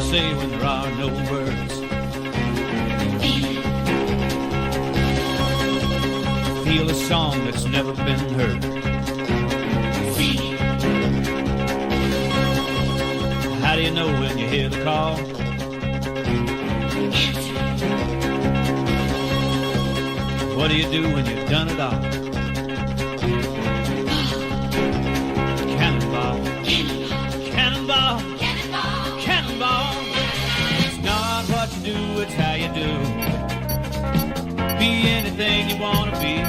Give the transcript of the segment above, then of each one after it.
say when there are no words. Feel a song that's never been heard. How do you know when you hear the call? What do you do when you've done it all? Cannonball, cannonball, cannonball, cannonball. It's not what you do, it's how you do. Be anything you want to be.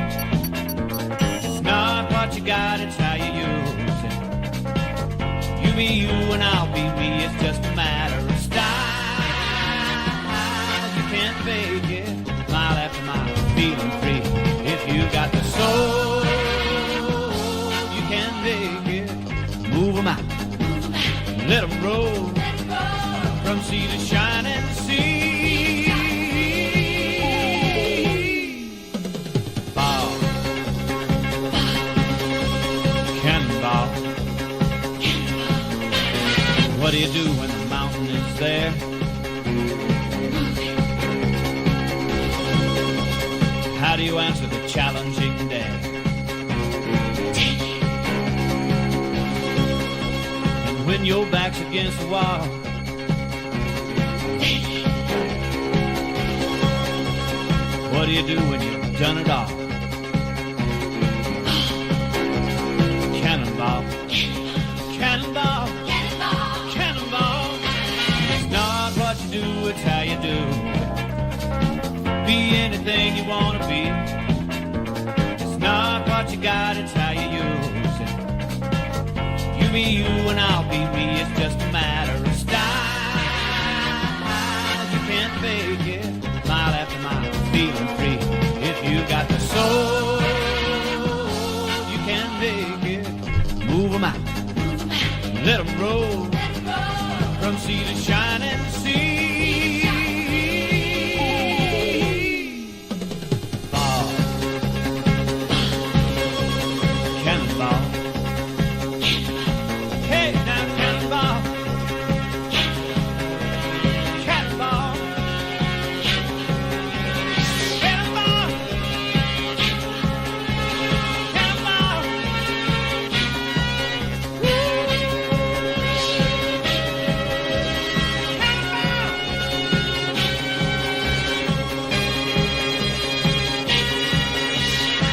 It's not what you got, it's how you use it. You be you and I'll be me, it's just a matter of style. You can't fake it, mile after mile, feeling free. If you got the soul, you can make it. Move 'em out, let 'em roll, from sea to shining sea. Ball, cannonball. What do you do when the mountain is there? How do you answer the challenging day? And when your back's against the wall, what do you do when you've done it all? Cannonball, cannonball, cannonball, cannonball. It's not what you do, it's how you do. Be anything you want to be. It's not what you got, it's how you use it. You be you and I'll be me, it's just a matter of style. You can't fake it, mile after mile, feeling free. If you got the soul, you can make it. Move 'em out, let 'em roll, from sea to shining sea.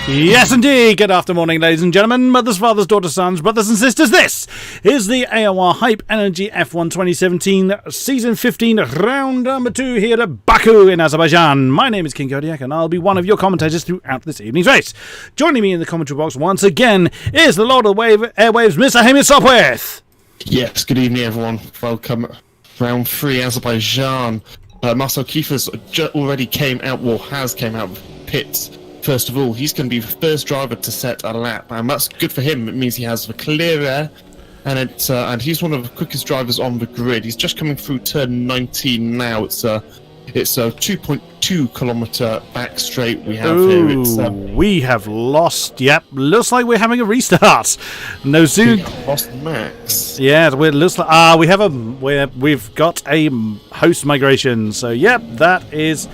Yes, indeed. Good afternoon, ladies and gentlemen, mothers, fathers, daughters, sons, brothers and sisters. This is the AOR Hype Energy F1 2017 Season 15 Round Number 2 here at Baku in Azerbaijan. My name is King-Kodiak and I'll be one of your commentators throughout this evening's race. Joining me in the commentary box once again is the Lord of the Airwaves, Mr. Hamish Sopwith. Yes, good evening everyone. Welcome. Round 3 Azerbaijan. Marcel Kiefer's already came out of pits. First of all, he's going to be the first driver to set a lap, and that's good for him. It means he has the clear air, and he's one of the quickest drivers on the grid. He's just coming through turn 19 now. It's a 2.2 kilometer back straight we have here. We have lost. Yep, looks like we're having a restart. No soon. Lost Max. Yeah, it looks like we've got a host migration. So yep, that is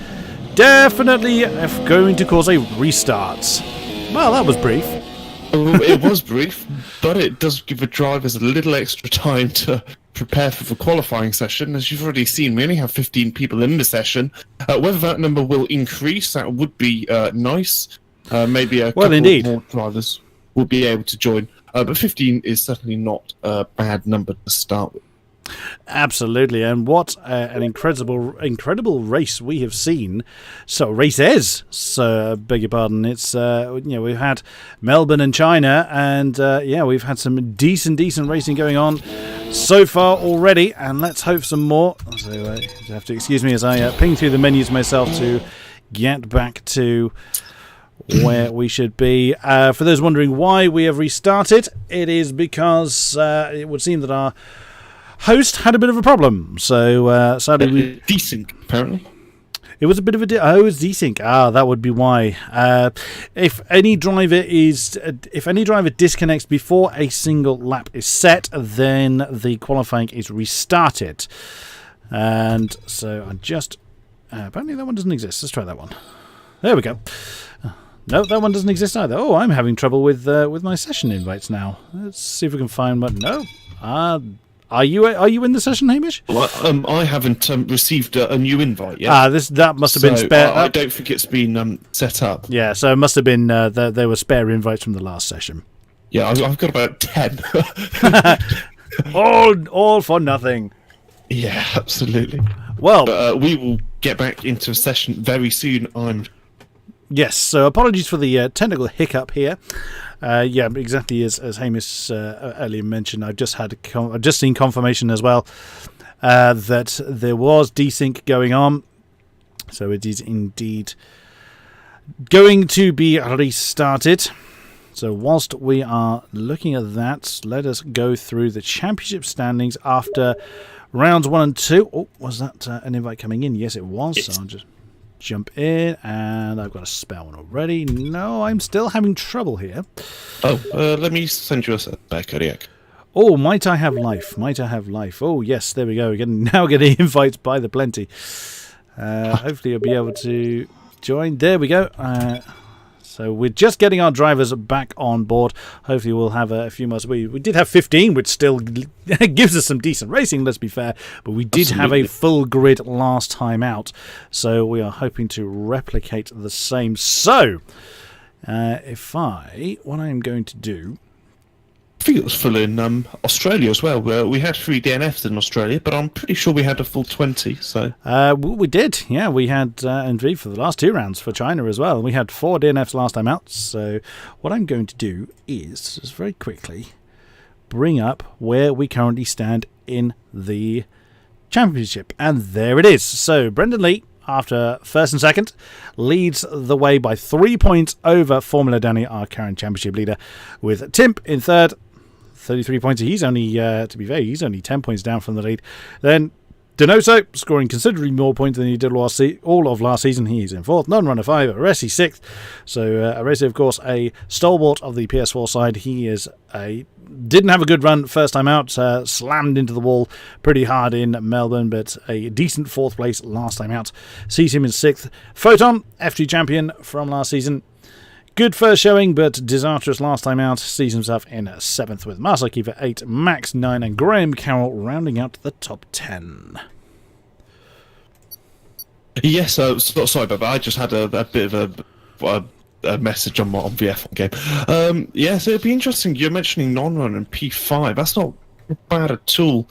definitely going to cause a restart. Well, that was brief. It was brief, but it does give the drivers a little extra time to prepare for the qualifying session. As you've already seen, we only have 15 people in the session. Whether that number will increase, that would be nice. Maybe a couple more drivers will be able to join. But 15 is certainly not a bad number to start with. Absolutely, and what an incredible race we have seen. So races, beg your pardon. It's we've had Melbourne and China, and we've had some decent racing going on so far already, and let's hope some more. So you have to excuse me as I ping through the menus myself to get back to where we should be. For those wondering why we have restarted, it is because it would seem that our host had a bit of a problem, so sadly desync apparently. It was a bit of a it's desync. That would be why. If any driver disconnects before a single lap is set, then the qualifying is restarted. And so I just... apparently that one doesn't exist. Let's try that one. There we go. No, that one doesn't exist either. Oh, I'm having trouble with my session invites now. Let's see if we can find one. No. Are you in the session, Hamish? Well, I haven't received a new invite yet. That must have been spare. I don't think it's been set up. Yeah, so it must have been there were spare invites from the last session. Yeah, I've got about 10. all for nothing. Yeah, absolutely. Well, but we will get back into a session very soon. Yes, so apologies for the technical hiccup here. Yeah, exactly as Hamish earlier mentioned, I've just seen confirmation as well that there was desync going on. So it is indeed going to be restarted. So whilst we are looking at that, let us go through the championship standings after rounds 1 and 2. Oh, was that an invite coming in? Yes, it was. So I'll just jump in, and I've got a spare one already. No, I'm still having trouble here. Oh, let me send you a King-Kodiak. Oh, might I have life? Might I have life? Oh, yes, there we go. We're now getting invites by the plenty. Hopefully you'll be able to join. There we go. So we're just getting our drivers back on board. Hopefully we'll have a few more. We did have 15, which still gives us some decent racing, let's be fair. But we did have a full grid last time out. So we are hoping to replicate the same. So, what I'm going to do... I think it was full in Australia as well. We had 3 DNFs in Australia, but I'm pretty sure we had a full 20. So we did, yeah. We had, indeed, for the last 2 rounds for China as well. We had 4 DNFs last time out. So what I'm going to do is just very quickly bring up where we currently stand in the championship, and there it is. So Brendan Lee, after first and second, leads the way by 3 points over Formula Danny, our current championship leader, with Timp in third. 33 points. He's only, to be fair, he's only 10 points down from the lead. Then Donoso scoring considerably more points than he did all of last season. He's in fourth. Non-runner 5. Aresi 6th. So Aresi, of course, a stalwart of the PS4 side. He didn't have a good run first time out. Slammed into the wall pretty hard in Melbourne, but a decent 4th place last time out. Sees him in 6th. Photon, FG champion from last season. Good first showing, but disastrous last time out. Sees himself in 7th with Marcel Kiefer 8, Max 9, and Graham Carroll rounding out the top 10. Yes, sorry about that. I just had a bit of a message on the F1 game. Yeah, so it'd be interesting. You're mentioning non-run and P5. That's not bad at all.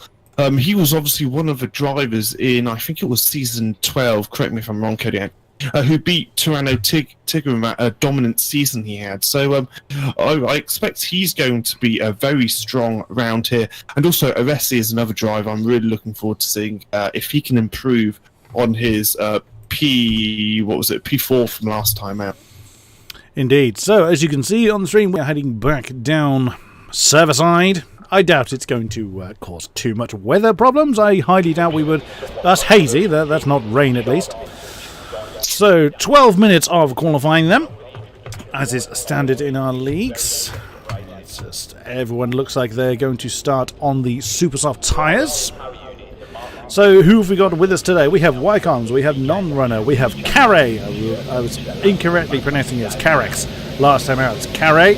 He was obviously one of the drivers in, I think it was season 12, correct me if I'm wrong, Kodiak, who beat Turano Tigger in that dominant season he had. So I expect he's going to be a very strong round here. And also, Aresi is another driver I'm really looking forward to seeing if he can improve on his P4 from last time out. Indeed. So, as you can see on the stream, we're heading back down server side. I doubt it's going to cause too much weather problems. I highly doubt we would. That's hazy. That's not rain, at least. So, 12 minutes of qualifying them, as is standard in our leagues. It's just everyone looks like they're going to start on the super soft tyres. So, who have we got with us today? We have Wycoms, we have Non-Runner, we have Carre. I was incorrectly pronouncing it as Carex last time out. It's Carre.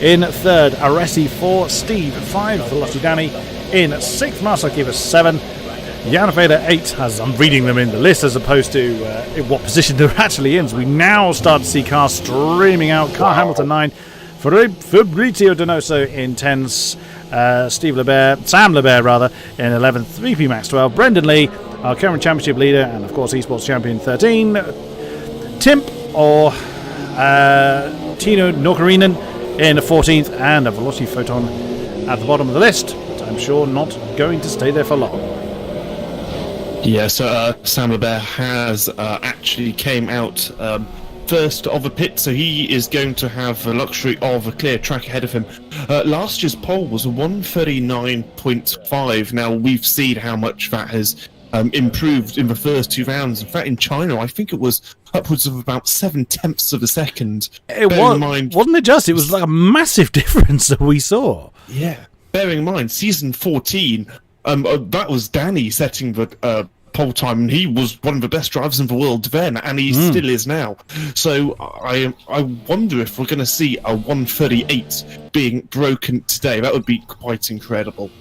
In third, Aresi 4, Steve 5, Velocity Danny. In 6th, Marcel Kiefer 7. Jan Vader 8, as I'm reading them in the list as opposed to in what position they're actually in. So we now start to see cars streaming out. Carl Hamilton 9, Fabrizio Donoso in 10th, Sam Lebert in 11th, 3P Max 12, Brendan Lee, our current championship leader, and of course esports champion 13, Timp or Tino Nokarinen in 14th, and a Velocity Photon at the bottom of the list, but I'm sure not going to stay there for long. Yeah, so Sam Lebert has actually came out first of a pit, so he is going to have the luxury of a clear track ahead of him. Last year's pole was 139.5. Now, we've seen how much that has improved in the first 2 rounds. In fact, in China, I think it was upwards of about 7/10 of a second. Wasn't it just? It was like a massive difference that we saw. Yeah. Bearing in mind, season 14... That was Danny setting the pole time, and he was one of the best drivers in the world then, and he still is now. So I wonder if we're going to see a 1:38 being broken today. That would be quite incredible.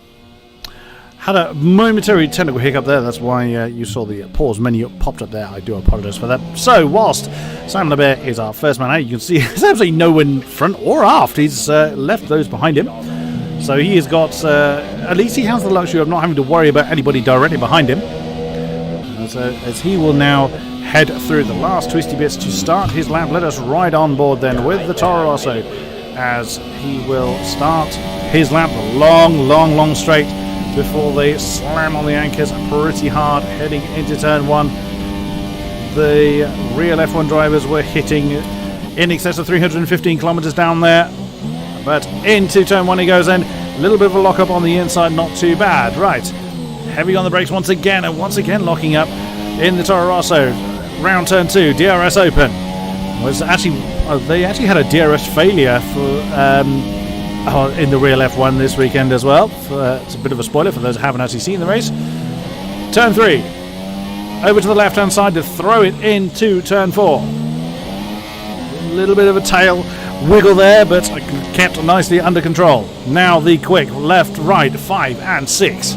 Had a momentary technical hiccup there. That's why you saw the pause menu popped up there. I do apologise for that. So, whilst Sam Lebert is our first man out, you can see there's absolutely no one in front or aft. He's left those behind him. So he has got, at least he has the luxury of not having to worry about anybody directly behind him. As he will now head through the last twisty bits to start his lap. Let us ride on board then with the Toro Rosso as he will start his lap. Long straight before they slam on the anchors pretty hard heading into turn 1. The real F1 drivers were hitting in excess of 315 kilometers down there, but into turn 1 he goes in. A little bit of a lock up on the inside, not too bad. Right, heavy on the brakes once again, and once again locking up in the Toro Rosso. Round turn 2, DRS open. They actually had a DRS failure for in the real F1 this weekend as well. It's a bit of a spoiler for those who haven't actually seen the race. Turn 3, over to the left hand side to throw it into turn 4. A little bit of a tail wiggle there, but kept nicely under control. Now the quick left, right, 5 and 6.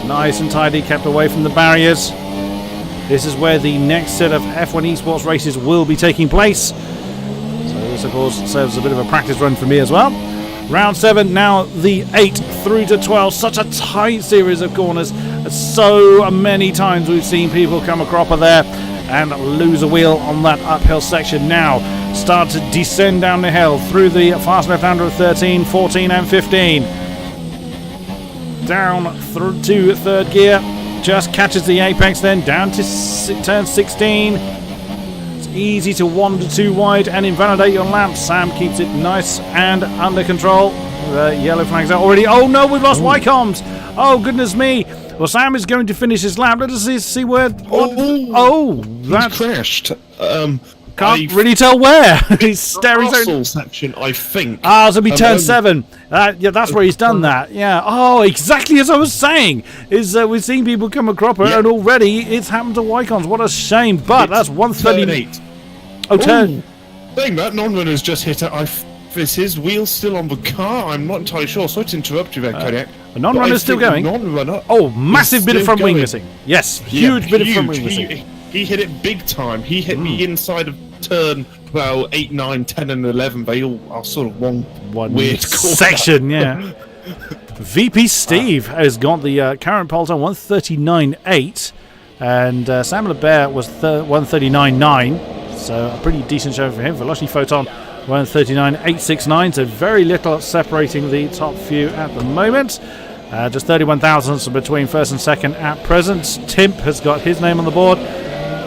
Nice and tidy, kept away from the barriers. This is where the next set of F1 esports races will be taking place. So this, of course, serves as a bit of a practice run for me as well. Round 7, now the 8 through to 12. Such a tight series of corners. So many times we've seen people come a cropper there and lose a wheel on that uphill section. Now start to descend down the hill through the fast left-hander of 13, 14 and 15. Down through to third gear. Just catches the apex then. Down to turn 16. It's easy to wander too wide and invalidate your lap. Sam keeps it nice and under control. The yellow flag's out already. Oh no, we've lost Wycombs. Oh goodness me. Well, Sam is going to finish his lap. Let us see where... That crashed. Can't really tell where. He's staring so... section, I think. So be turn 7. Yeah, that's where he's done that. Yeah. Oh, exactly as I was saying. We've seen people come a cropper, and already it's happened to Wycons. What a shame. But that's 138. Oh, turn. Saying that, non-runner's just hit it. Is his wheel still on the car? I'm not entirely sure. Sorry to interrupt you there, Kodiak. The non-runner's still going. Non-runner. Oh, massive bit of front wing missing. Yes, huge bit of front wing missing. He hit it big time. He hit the inside of turn 8, 9, 10 and 11. They all are sort of one weird section, yeah. VP Steve has got the current pole time 139.8, and Sam Lebert was 139.9, so a pretty decent show for him. Velocity Photon 139.869, so very little separating the top few at the moment. Just 31 thousandths between first and second at present. Timp has got his name on the board.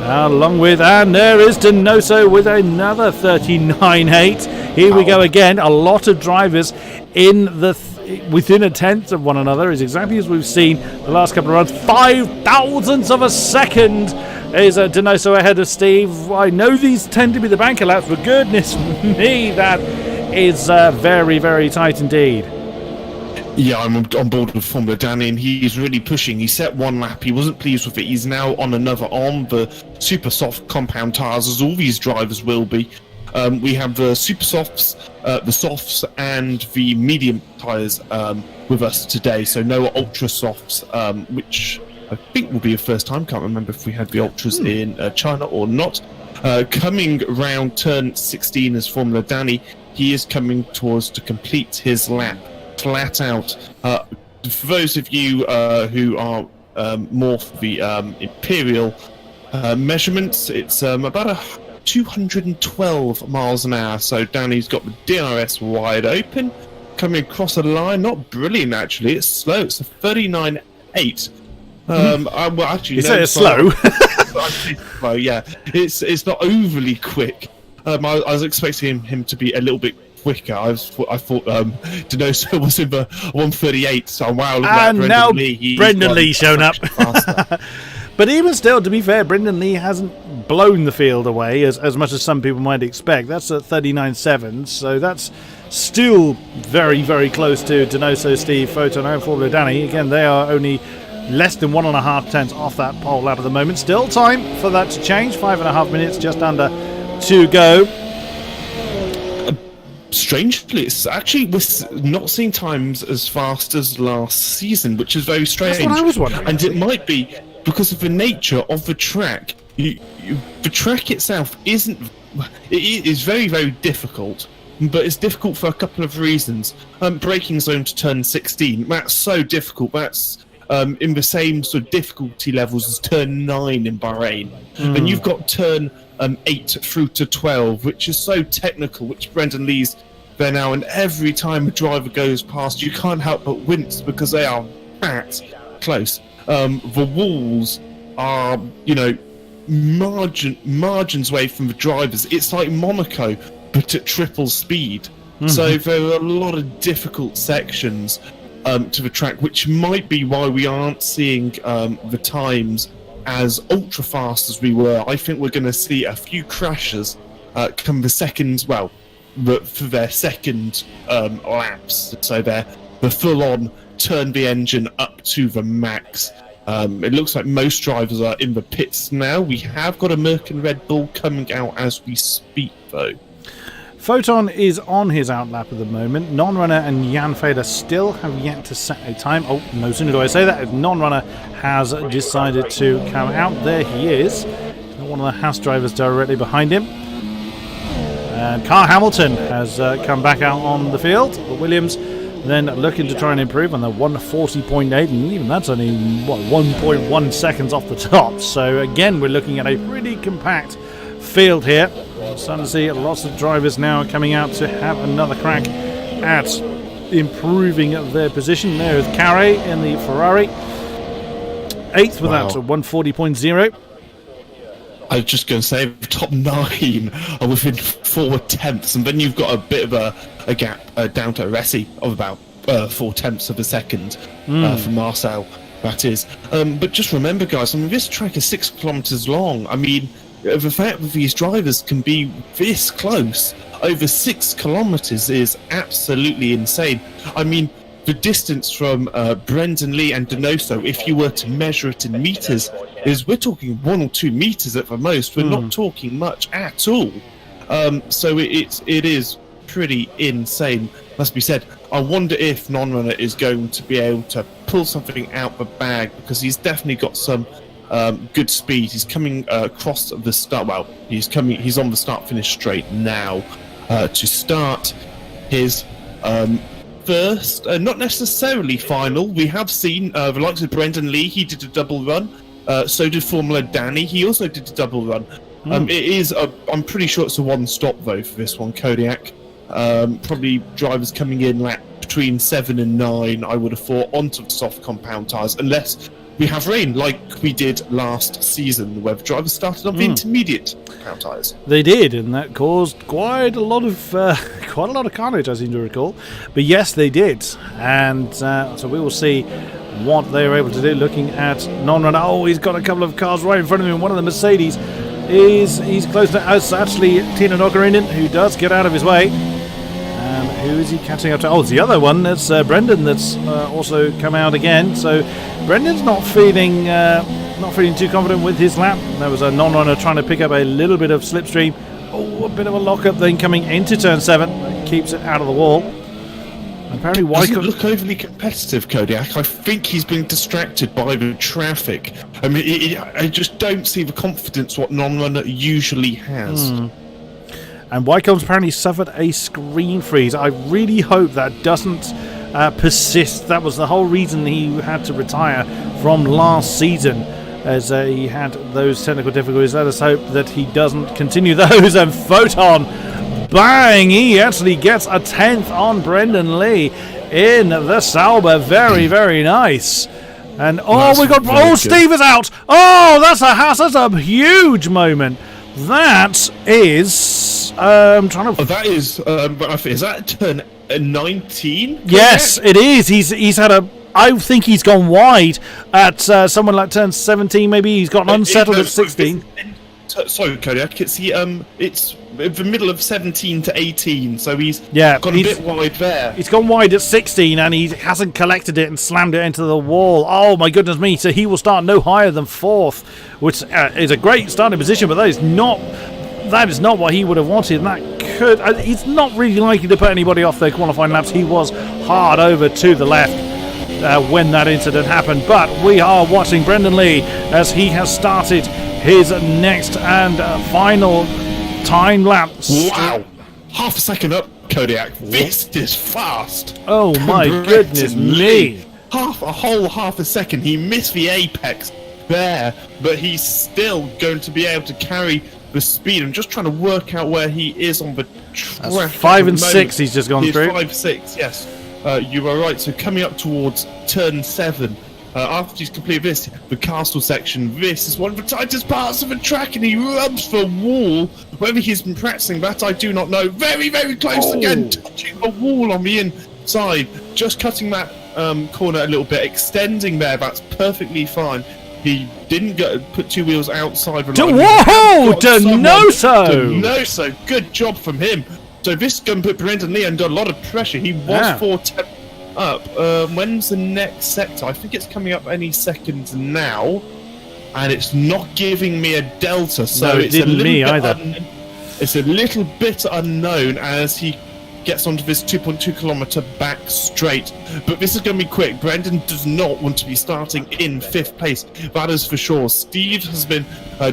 Along with, and there is Donoso with another 39.8. Here we go again. A lot of drivers in the within a tenth of one another, is exactly as we've seen the last couple of runs. 5 thousandths of a second is Donoso ahead of Steve. I know these tend to be the banker laps, but goodness me, that is very, very tight indeed. Yeah, I'm on board with Formula Danny, and he's really pushing. He set one lap, he wasn't pleased with it. He's now on another on the super soft compound tyres, as all these drivers will be. We have the super softs, the softs, and the medium tyres with us today. So no ultra softs, which I think will be a first time. Can't remember if we had the ultras in China or not. Coming round turn 16 is Formula Danny. He is coming towards to complete his lap. Flat out. For those of you who are more for the imperial measurements, it's about 212 miles an hour. So Danny's got the DRS wide open, coming across the line. Not brilliant actually. It's slow. It's a 39.8. Well, actually, no, it's slow. Well, yeah, it's not overly quick. I was expecting him to be a little bit quicker. I thought Donoso was in the 138, so wow, look at and now Brendan Lee shown up. But even still, to be fair, Brendan Lee hasn't blown the field away as much as some people might expect. That's at 39.7, so that's Still very, very close to Donoso, Steve, Photon, and Formula Danny. Again, they are only less than 1.5 tenths off that pole lap at the moment. Still time for that to change. 5.5 minutes, just under to go. Strangely, it's actually, we're not seeing times as fast as last season, which is very strange. That's what I was wondering. And it might be because of the nature of the track. The track itself it is very, very difficult, but it's difficult for a couple of reasons. Braking zone to turn 16, that's so difficult. That's in the same sort of difficulty levels as turn 9 in Bahrain. And you've got turn 8 through to 12, which is so technical, which Brendan Lee's there now, and every time a driver goes past, you can't help but wince because they are that close. The walls are, margins away from the drivers. It's like Monaco, but at triple speed. So there are a lot of difficult sections to the track, which might be why we aren't seeing the times as ultra fast as we were. I think we're going to see a few crashes come the second, for their second laps. So they're the full-on turn the engine up to the max. It looks like most drivers are in the pits now. We have got a Merc and Red Bull coming out as we speak, though. Photon is on his outlap at the moment. Non-runner and Jan Fader still have yet to set a time. Oh, no sooner do I say that, if non-runner has decided to come out. There he is. One of the Haas drivers directly behind him. And Carl Hamilton has come back out on the field. But Williams then looking to try and improve on the 140.8, and even that's only 1.1 seconds off the top. So again, we're looking at a pretty compact field here. Starting to see lots of drivers now coming out to have another crack at improving their position. There is Carey in the Ferrari, 8th with that 140.0. I was just going to say, the top 9 are within 4 tenths, and then you've got a bit of a gap down to Resi of about 4 tenths of a second for Marcel, that is. But just remember, guys, this track is 6 kilometres long. The fact that these drivers can be this close over 6 kilometres is absolutely insane. The distance from Brendan Lee and Donoso, if you were to measure it in meters, we're talking 1 or 2 meters at the most. We're not talking much at all. So it is pretty insane, must be said. I wonder if Non-Runner is going to be able to pull something out the bag, because he's definitely got some good speed. He's coming across the start. He's on the start-finish straight now to start his first, not necessarily final. We have seen the likes of Brendan Lee. He did a double run. So did Formula Danny. He also did a double run. It is. I'm pretty sure it's a one-stop though for this one, Kodiak. Probably drivers coming in between 7 and 9. I would have thought onto the soft compound tyres, unless we have rain like we did last season, where the drivers started on the intermediate compound tyres. They did, and that caused quite a lot of carnage, I seem to recall. But yes, they did, and so we will see what they were able to do. Looking at Non-Runner, he's got a couple of cars right in front of him. One of the Mercedes he's close to. It's actually Tino Nogarinen, who does get out of his way. Who is he catching up to? It's the other one. That's Brendan that's also come out again. So Brendan's not feeling too confident with his lap. There was a Non-Runner trying to pick up a little bit of slipstream. A bit of a lock-up then coming into turn 7. Keeps it out of the wall. Apparently, doesn't look overly competitive, Kodiak. I think he's been distracted by the traffic. I just don't see the confidence what Non-Runner usually has. And Wycombe's apparently suffered a screen freeze. I really hope that doesn't persist. That was the whole reason he had to retire from last season, as he had those technical difficulties. Let us hope that he doesn't continue those. And Photon, bang! He actually gets a 10th on Brendan Lee in the Sauber. Very, very nice. And Steve is out. That's a huge moment. That is that is is that turn 19? Yes, it is. He's had I think he's gone wide at someone like turn 17. Maybe he's gotten unsettled at 16. Sorry, Kodiak. It's the middle of 17 to 18, so he's Yeah, gone a bit wide there. He's gone wide at 16 and he hasn't collected it and slammed it into the wall. Oh my goodness me, so he will start no higher than 4th, which is a great starting position, but that is not what he would have wanted, and that could... he's not really likely to put anybody off their qualifying laps. He was hard over to the left when that incident happened, but we are watching Brendan Lee as he has started his next and final time lapse. Wow! Half a second up, Kodiak. This is fast. Oh my goodness me! Half a second. He missed the apex there, but he's still going to be able to carry the speed. I'm just trying to work out where he is on the track. That's 5 and 6 he's just gone through. 5-6, yes. You are right. So coming up towards turn 7. After he's completed this, the castle section, this is one of the tightest parts of the track, and he rubs the wall. Whether he's been practicing that, I do not know. Very, very close again, touching the wall on the inside. Just cutting that corner a little bit, extending there. That's perfectly fine. He didn't put 2 wheels outside the line. Whoa! Denoso! Good job from him. So this is going to put Brendan Lee under a lot of pressure. He was 4-10 up. When's the next sector? I think it's coming up any second now, and it's not giving me a delta. So no, it didn't me either. It's a little bit unknown as he gets onto this 2.2 kilometer back straight, but this is going to be quick. Brendan does not want to be starting in 5th place, that is for sure. Steve has been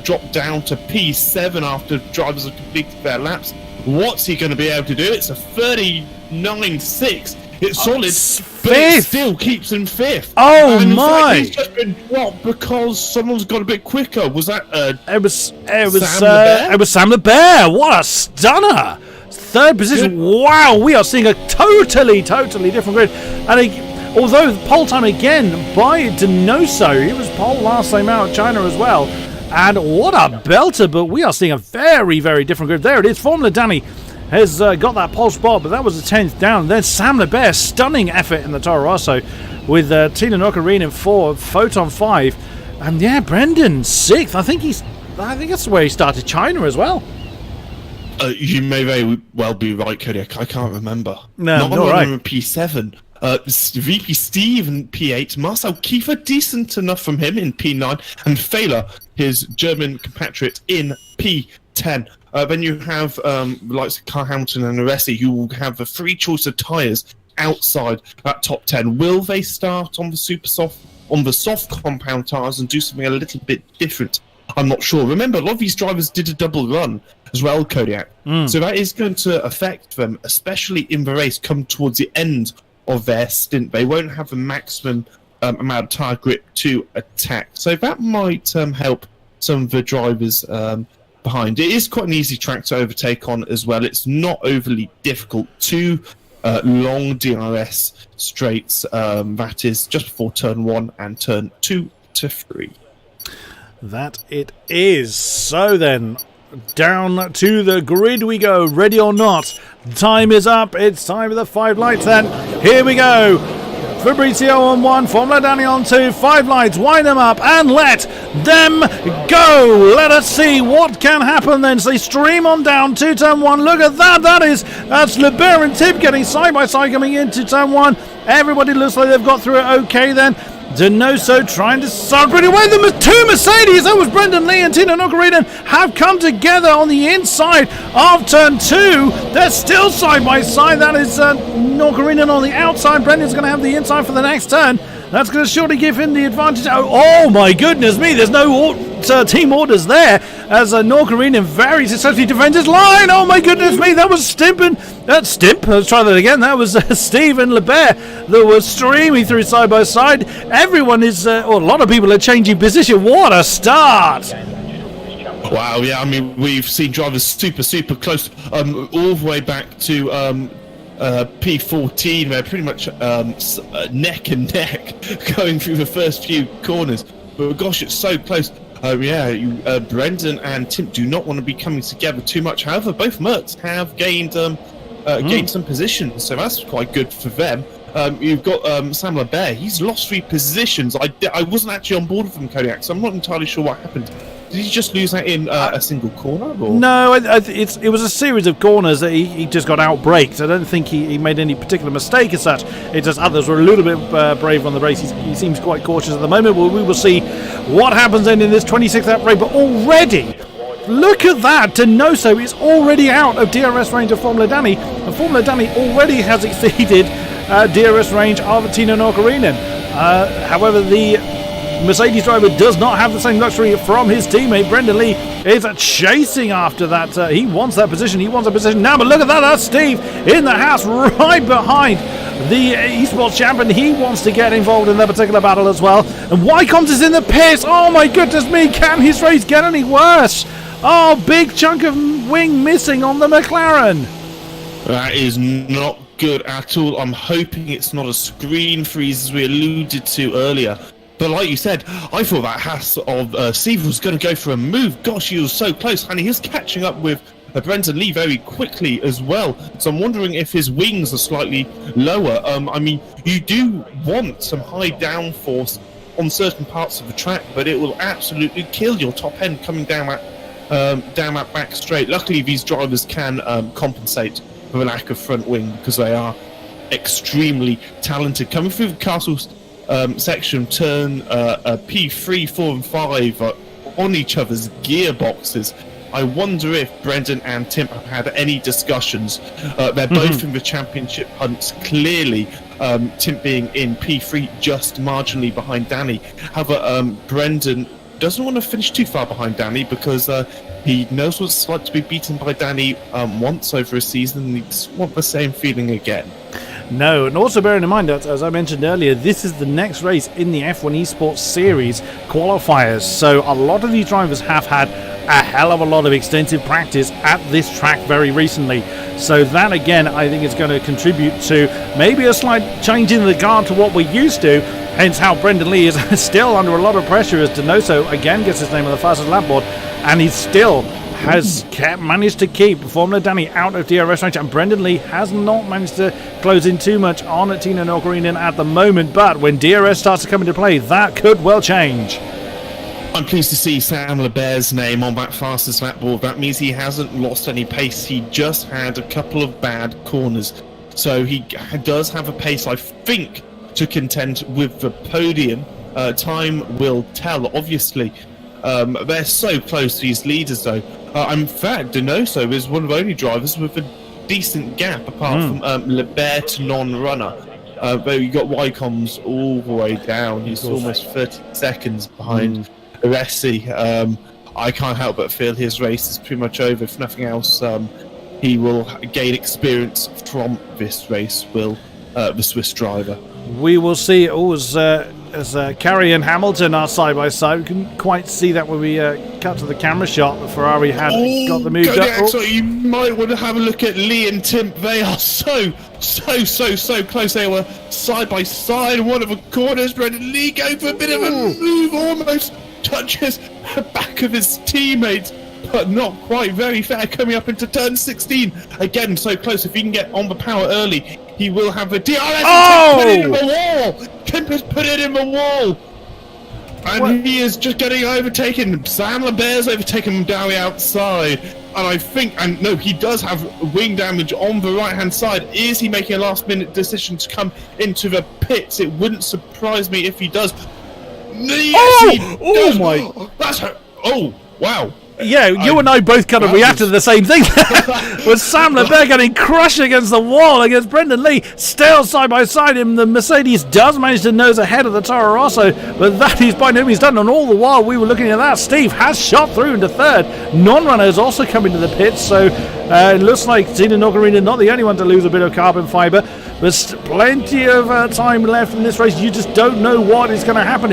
dropped down to P7 after drivers have completed their laps. What's he going to be able to do? It's a 39.6. It's solid, but it still keeps him 5th. Oh and my! He's just been dropped because someone's got a bit quicker. Was that It was Sam LeBear. What a stunner! 3rd position. Wow, we are seeing a totally different grid. And although pole time again by Denoso, he was pole last time out of China as well. And what a belter! But we are seeing a very different grid. There it is. Formula Danny has got that pole spot, but that was the 10th down. Then Sam LeBear, stunning effort in the Toro Rosso with Tina Nokarine in 4, Photon 5, and yeah, Brendan 6th. I think that's where he started China as well. You may very well be right, Kodiak. I can't remember. No, not right. in P7. VP Steve in P8. Marcel Kiefer, decent enough from him in P9. And Fehler, his German compatriot, in P10. Then you have likes of Carl Hamilton and Aresi, who will have a free choice of tyres outside that top 10. Will they start on the soft compound tyres and do something a little bit different? I'm not sure. Remember, a lot of these drivers did a double run as well, Kodiak. So that is going to affect them, especially in the race, come towards the end of their stint. They won't have the maximum amount of tyre grip to attack. So that might help some of the drivers behind. It is quite an easy track to overtake on as well. It's not overly difficult. 2 long DRS straights, that is just before turn 1 and turn 2 to 3. That it is. So then, down to the grid we go. Ready or not, time is up. It's time for the 5 lights then. Here we go. Fabrizio on 1, Formula Danny on 2, 5 lights, wind them up and let them go. Let us see what can happen then. So they stream on down to turn 1. Look at that. That's LeBear and Tib getting side by side coming into turn 1. Everybody looks like they've got through it okay then. Denoso trying to start pretty well. The 2 Mercedes, that was Brendan Lee and Tina Nokarinen, have come together on the inside of turn 2. They're still side by side. That is Nokarinen on the outside. Brendan's going to have the inside for the next turn. That's going to surely give him the advantage. Oh my goodness me, there's no team orders there as Nokarinen very successfully defends his line. Oh my goodness me, that was Stimp. Let's try that again. That was Stephen LeBear that was streaming through side by side. Everyone is, a lot of people are changing position. What a start! Wow, yeah, I mean, we've seen drivers super close, all the way back to P14. They're pretty much neck and neck going through the first few corners. But gosh, it's so close. Brendan and Tim do not want to be coming together too much. However, both Mercs have gained some positions, so that's quite good for them. You've got Sam LeBear. He's lost 3 positions. I wasn't actually on board with him, Kodiak, so I'm not entirely sure what happened. Did Did he just lose that in a single corner? Or? No, it was a series of corners that he just got out-braked. I don't think he made any particular mistake as such. It's just others were a little bit brave on the race. He seems quite cautious at the moment. Well, we will see what happens then in this 26th lap race. But already, look at that. Denoso is already out of DRS range of Formula Danny. And Formula Danny already has exceeded DRS range of Tino Noccarinen. However, the Mercedes driver does not have the same luxury from his teammate. Brendan Lee is chasing after that. He wants that position. He wants that position now. But look at that. That's Steve in the house right behind the esports champion. He wants to get involved in that particular battle as well. And Wycombs is in the pits. Oh my goodness me. Can his race get any worse? Oh, big chunk of wing missing on the McLaren. That is not good at all. I'm hoping it's not a screen freeze as we alluded to earlier. But like you said, I thought that Haas of Steve was going to go for a move. Gosh, he was so close, and he is catching up with Brendan Lee very quickly as well. So I'm wondering if his wings are slightly lower. I mean, you do want some high downforce on certain parts of the track, but it will absolutely kill your top end coming down that back straight. Luckily, these drivers can compensate for the lack of front wing because they are extremely talented. Coming through the Castle's section, turn P3, 4 and 5 on each other's gearboxes. I wonder if Brendan and Tim have had any discussions. They're both in the championship hunts, clearly. Tim being in P3 just marginally behind Danny. However, Brendan doesn't want to finish too far behind Danny because he knows what it's like to be beaten by Danny once over a season, and he doesn't want the same feeling again. No, and also bearing in mind that, as I mentioned earlier, this is the next race in the F1 Esports Series qualifiers. So a lot of these drivers have had a hell of a lot of extensive practice at this track very recently. So that, again, I think is going to contribute to maybe a slight change in regard to what we're used to. Hence how Brendan Lee is still under a lot of pressure as Denoso again gets his name on the fastest lap board, and he still has managed to keep Formula Danny out of DRS range, and Brendan Lee has not managed to close in too much on Tino Noccarinen at the moment. But when DRS starts to come into play, that could well change. I'm pleased to see Sam Lebert's name on that fastest lap board. That means he hasn't lost any pace. He just had a couple of bad corners. So he does have a pace, I think, to contend with the podium. Time will tell, obviously. They're so close, these leaders, though. In fact, Denoso is one of the only drivers with a decent gap, apart from Lebert to non-runner. But you got Wycombs all the way down. He's almost 30 seconds behind Alessi. I can't help but feel his race is pretty much over. If nothing else, he will gain experience from this race, will the Swiss driver. We will see. As Carey and Hamilton are side by side, we couldn't quite see that when we cut to the camera shot. The Ferrari had got the move up. So you might want to have a look at Lee and Tim. They are so close. They were side by side in one of the corners. Brendan Lee going for a bit of a move, almost touches the back of his teammates, but not quite. Very fair coming up into turn 16. Again, so close. If he can get on the power early, he will have a DRS. Put it in the wall. Kemp has put it in the wall. And he is just getting overtaken. Sam Lebert's overtaken him down the outside. And I think, and no, he does have wing damage on the right-hand side. Is he making a last-minute decision to come into the pits? It wouldn't surprise me if he does. Yes, he does. My! That's her. Oh, wow. Yeah, you and I both kind of reacted to the same thing. With Sam Lebert getting crushed against the wall against Brendan Lee, still side by side him. The Mercedes does manage to nose ahead of the Toro Rosso, but that is by no means done. And all the while we were looking at that, Steve has shot through into third. Non-runner has also come into the pits, so it looks like Tino Noccarinen not the only one to lose a bit of carbon fibre. There's plenty of time left in this race. You just don't know what is going to happen.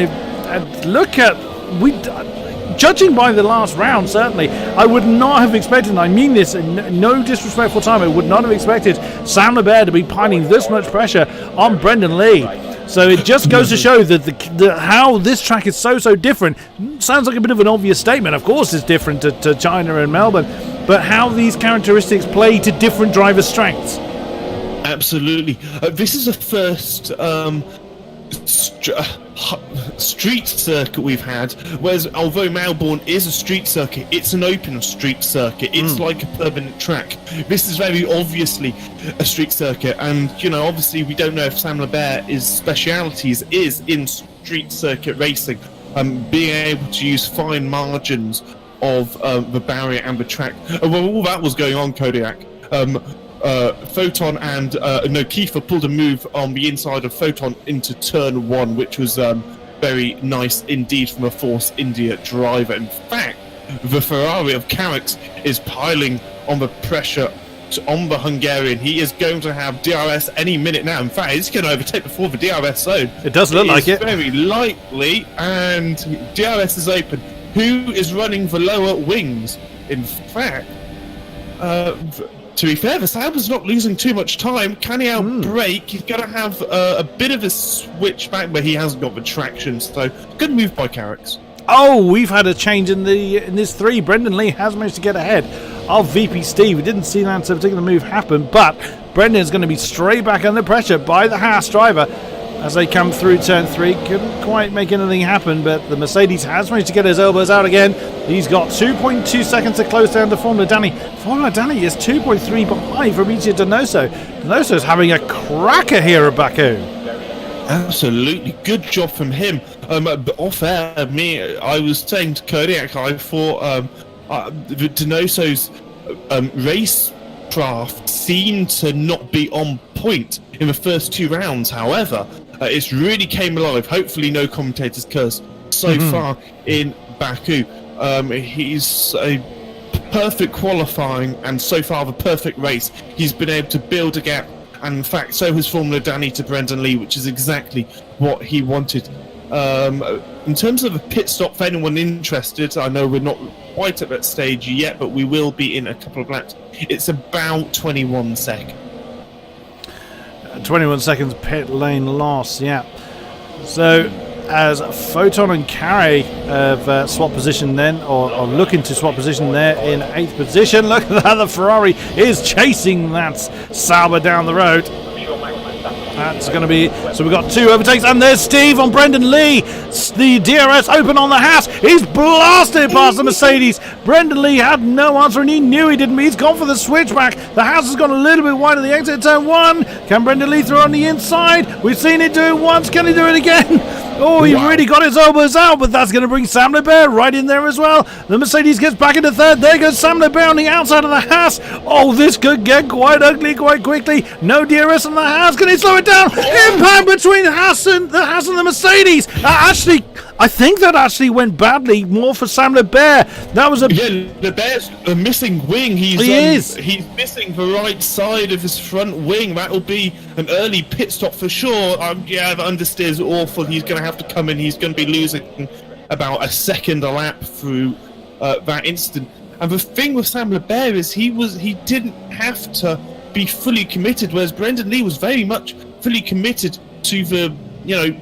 Judging by the last round, certainly, I would not have expected, and I mean this in no disrespectful time, I would not have expected Sam Lebert to be piling this much pressure on Brendan Lee. So it just goes to show that how this track is so different. Sounds like a bit of an obvious statement. Of course it's different to China and Melbourne, but how these characteristics play to different drivers' strengths. Absolutely. This is the first street circuit we've had, whereas although Melbourne is a street circuit, it's an open street circuit. It's like a permanent track. This is very obviously a street circuit, and obviously we don't know if Sam Lebert's specialities is in street circuit racing, being able to use fine margins of the barrier and the track. Well, all that was going on, Kodiak. Photon and Kiefer pulled a move on the inside of Photon into turn 1, which was very nice indeed from a Force India driver. In fact, the Ferrari of Carrick's is piling on the pressure on the Hungarian. He is going to have DRS any minute now. In fact, he's going to overtake before the DRS zone. It does look like it. Very likely, and DRS is open. Who is running the lower wings? In fact, to be fair, Verstappen's not losing too much time. Can he outbrake? He's going to have a bit of a switch back, but he hasn't got the traction. So, good move by Carrick's. Oh, we've had a change in this 3. Brendan Lee has managed to get ahead of VP Steve. We didn't see that particular move happen, but Brendan's going to be straight back under pressure by the Haas driver as they come through turn 3. Couldn't quite make anything happen, but the Mercedes has managed to get his elbows out again. He's got 2.2 seconds to close down to Formula Danny. Formula Danny is 2.3 behind Fabrizio Donoso. Donoso's having a cracker here at Baku. Absolutely, good job from him. But off air, I was saying to Kodiak, I thought Donoso's racecraft seemed to not be on point in the first 2 rounds. However, it's really came alive. Hopefully, no commentator's curse so far in Baku. He's a perfect qualifying, and so far the perfect race. He's been able to build a gap, and in fact, so has Formula Danny to Brendan Lee, which is exactly what he wanted. In terms of a pit stop, for anyone interested, I know we're not quite at that stage yet, but we will be in a couple of laps. It's about 21 seconds. 21 seconds pit lane loss, yeah. So, as Photon and Carey have swapped position then, or looking to swap position there in 8th position. Look at that, the Ferrari is chasing that Sauber down the road. That's going to be... So we've got 2 overtakes, and there's Steve on Brendan Lee. The DRS open on the Haas. He's blasted past the Mercedes. Brendan Lee had no answer, and he knew he didn't. He's gone for the switchback. The Haas has gone a little bit wide of the exit turn 1. Can Brendan Lee throw on the inside? We've seen it do it once. Can he do it again? Oh, he really got his elbows out, but that's going to bring Sam Lebert right in there as well. The Mercedes gets back into 3rd. There goes Sam Lebert on the outside of the Haas. Oh, this could get quite ugly quite quickly. No DRS on the Haas. Can he slow it down? Impact between the Haas and the Mercedes. I think that actually went badly more for Sam Lebert. That was Lebert's a missing wing. He's missing the right side of his front wing. That'll be an early pit stop for sure. The understeer is awful. He's going to have to come in. He's going to be losing about a second a lap through that instant. And the thing with Sam Lebert is he didn't have to be fully committed, whereas Brendan Lee was very much fully committed to the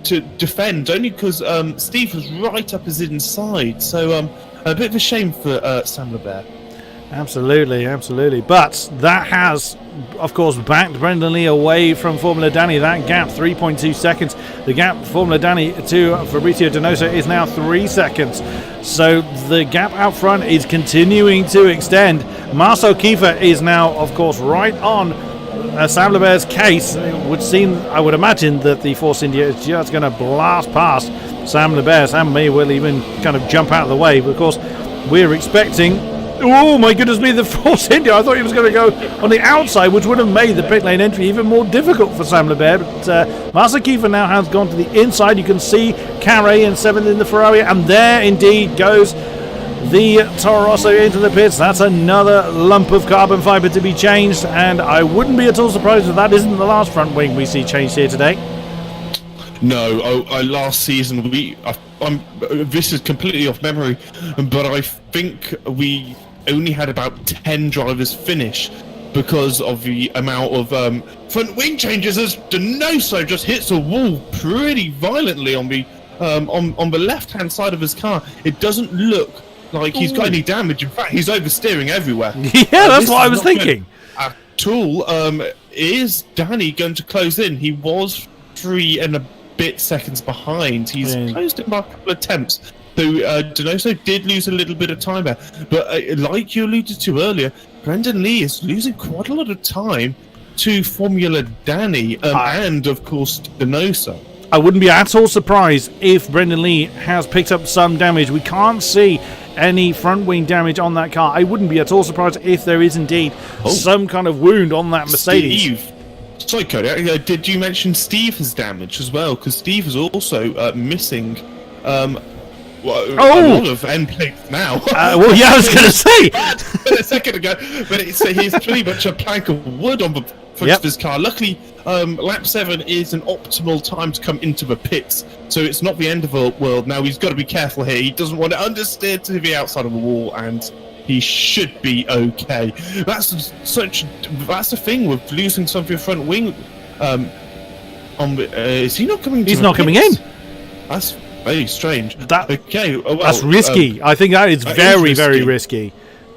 to defend, only because Steve was right up his inside. So a bit of a shame for Sam Lebert. Absolutely. But that has, of course, backed Brendan Lee away from Formula Danny. That gap, 3.2 seconds. The gap Formula Danny to Fabrizio Donoso is now 3 seconds. So the gap out front is continuing to extend. Marcel Kiefer is now, of course, right on Sam Lebert's case. It would seem, I would imagine, that the Force India is just going to blast past Sam Lebert. Sam May will even kind of jump out of the way, but of course we're expecting... Oh my goodness me, the Force India! I thought he was going to go on the outside, which would have made the pit lane entry even more difficult for Sam Lebert. But Marcel Kiefer now has gone to the inside. You can see Carey in 7th in the Ferrari, and there indeed goes the Toro Rosso into the pits. That's another lump of carbon fibre to be changed, and I wouldn't be at all surprised if that isn't the last front wing we see changed here today. No, last season this is completely off memory, but I think we only had about 10 drivers finish because of the amount of front wing changes, as Donoso just hits a wall pretty violently on the left-hand side of his car. It doesn't look like he's got any damage. In fact, he's oversteering everywhere. Yeah, that's what I was thinking. At all. Is Danny going to close in? He was 3 and a bit seconds behind. He's closed it by a couple of attempts. So Donoso did lose a little bit of time there. But like you alluded to earlier, Brendan Lee is losing quite a lot of time to Formula Danny and, of course, Donoso. I wouldn't be at all surprised if Brendan Lee has picked up some damage. We can't see any front wing damage on that car. I wouldn't be at all surprised if there is indeed some kind of wound on that Mercedes. Steve. Sorry, Kodiak, did you mention Steve has damage as well? Because Steve is also missing a lot of end plates now. Well, yeah, I was going to say. A second ago, but he's pretty much a plank of wood on the front of his car. Luckily, lap 7 is an optimal time to come into the pits, so it's not the end of the world. Now, he's got to be careful here. He doesn't want to understeer to the outside of the wall, and he should be okay. That's the thing with losing some of your front wing. Is he not coming? He's not coming in. That's very strange. That's risky. I think that is very, very risky.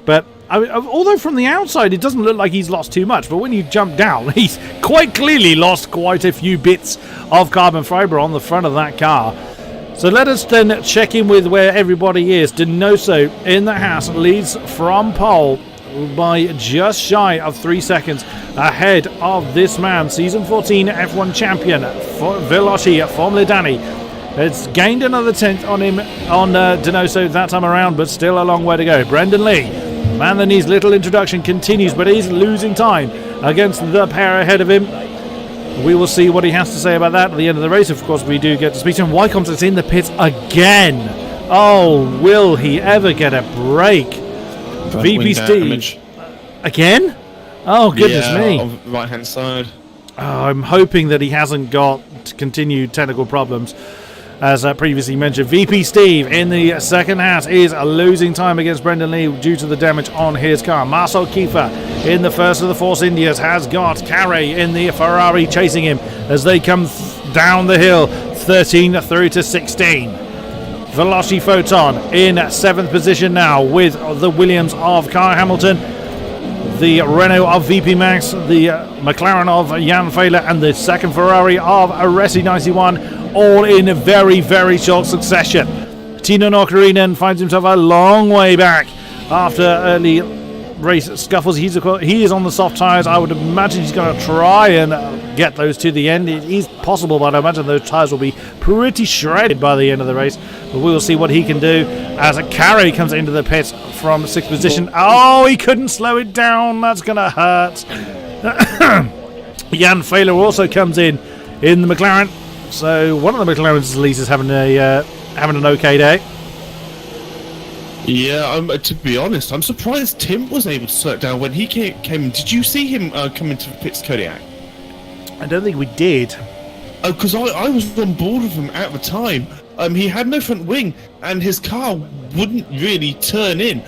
But although from the outside it doesn't look like he's lost too much, but when you jump down, he's quite clearly lost quite a few bits of carbon fibre on the front of that car. So let us then check in with where everybody is. Donoso in the Haas leads from pole by just shy of 3 seconds ahead of this man, season 14 F1 champion for Veloci Formula Danny. It's gained another tenth on him on Donoso that time around, but still a long way to go. Brendan Lee, man that needs little introduction, continues, but he's losing time against the pair ahead of him. We will see what he has to say about that at the end of the race. Of course, we do get to speak to him. Wycombe is in the pits again. Oh, will he ever get a break? VP Steve. Again? Oh, goodness me. On the right-hand side. I'm hoping that he hasn't got continued technical problems. As previously mentioned, VP Steve in the second half is losing time against Brendan Lee due to the damage on his car. Marcel Kiefer in the first of the Force Indias has got Carey in the Ferrari chasing him as they come down the hill, 13 through to 16. Veloci Photon in 7th position now with the Williams of Kyle Hamilton, the Renault of VP Max, the McLaren of Jan Fehler, and the second Ferrari of Resi 91, all in a very, very short succession. Tino Nokarinen finds himself a long way back after early race scuffles. He is on the soft tyres. I would imagine he's going to try and get those to the end. It is possible, but I imagine those tyres will be pretty shredded by the end of the race. But we will see what he can do as a Carey comes into the pits from 6th position. Oh, he couldn't slow it down. That's going to hurt. Jan Fehler also comes in the McLaren. So one of the McLarens at least is having an okay day. Yeah, to be honest, I'm surprised Tim was able to slow it down when he came in. Did you see him come into the pits, Kodiak? I don't think we did. Oh, because I was on board with him at the time. He had no front wing, and his car wouldn't really turn in.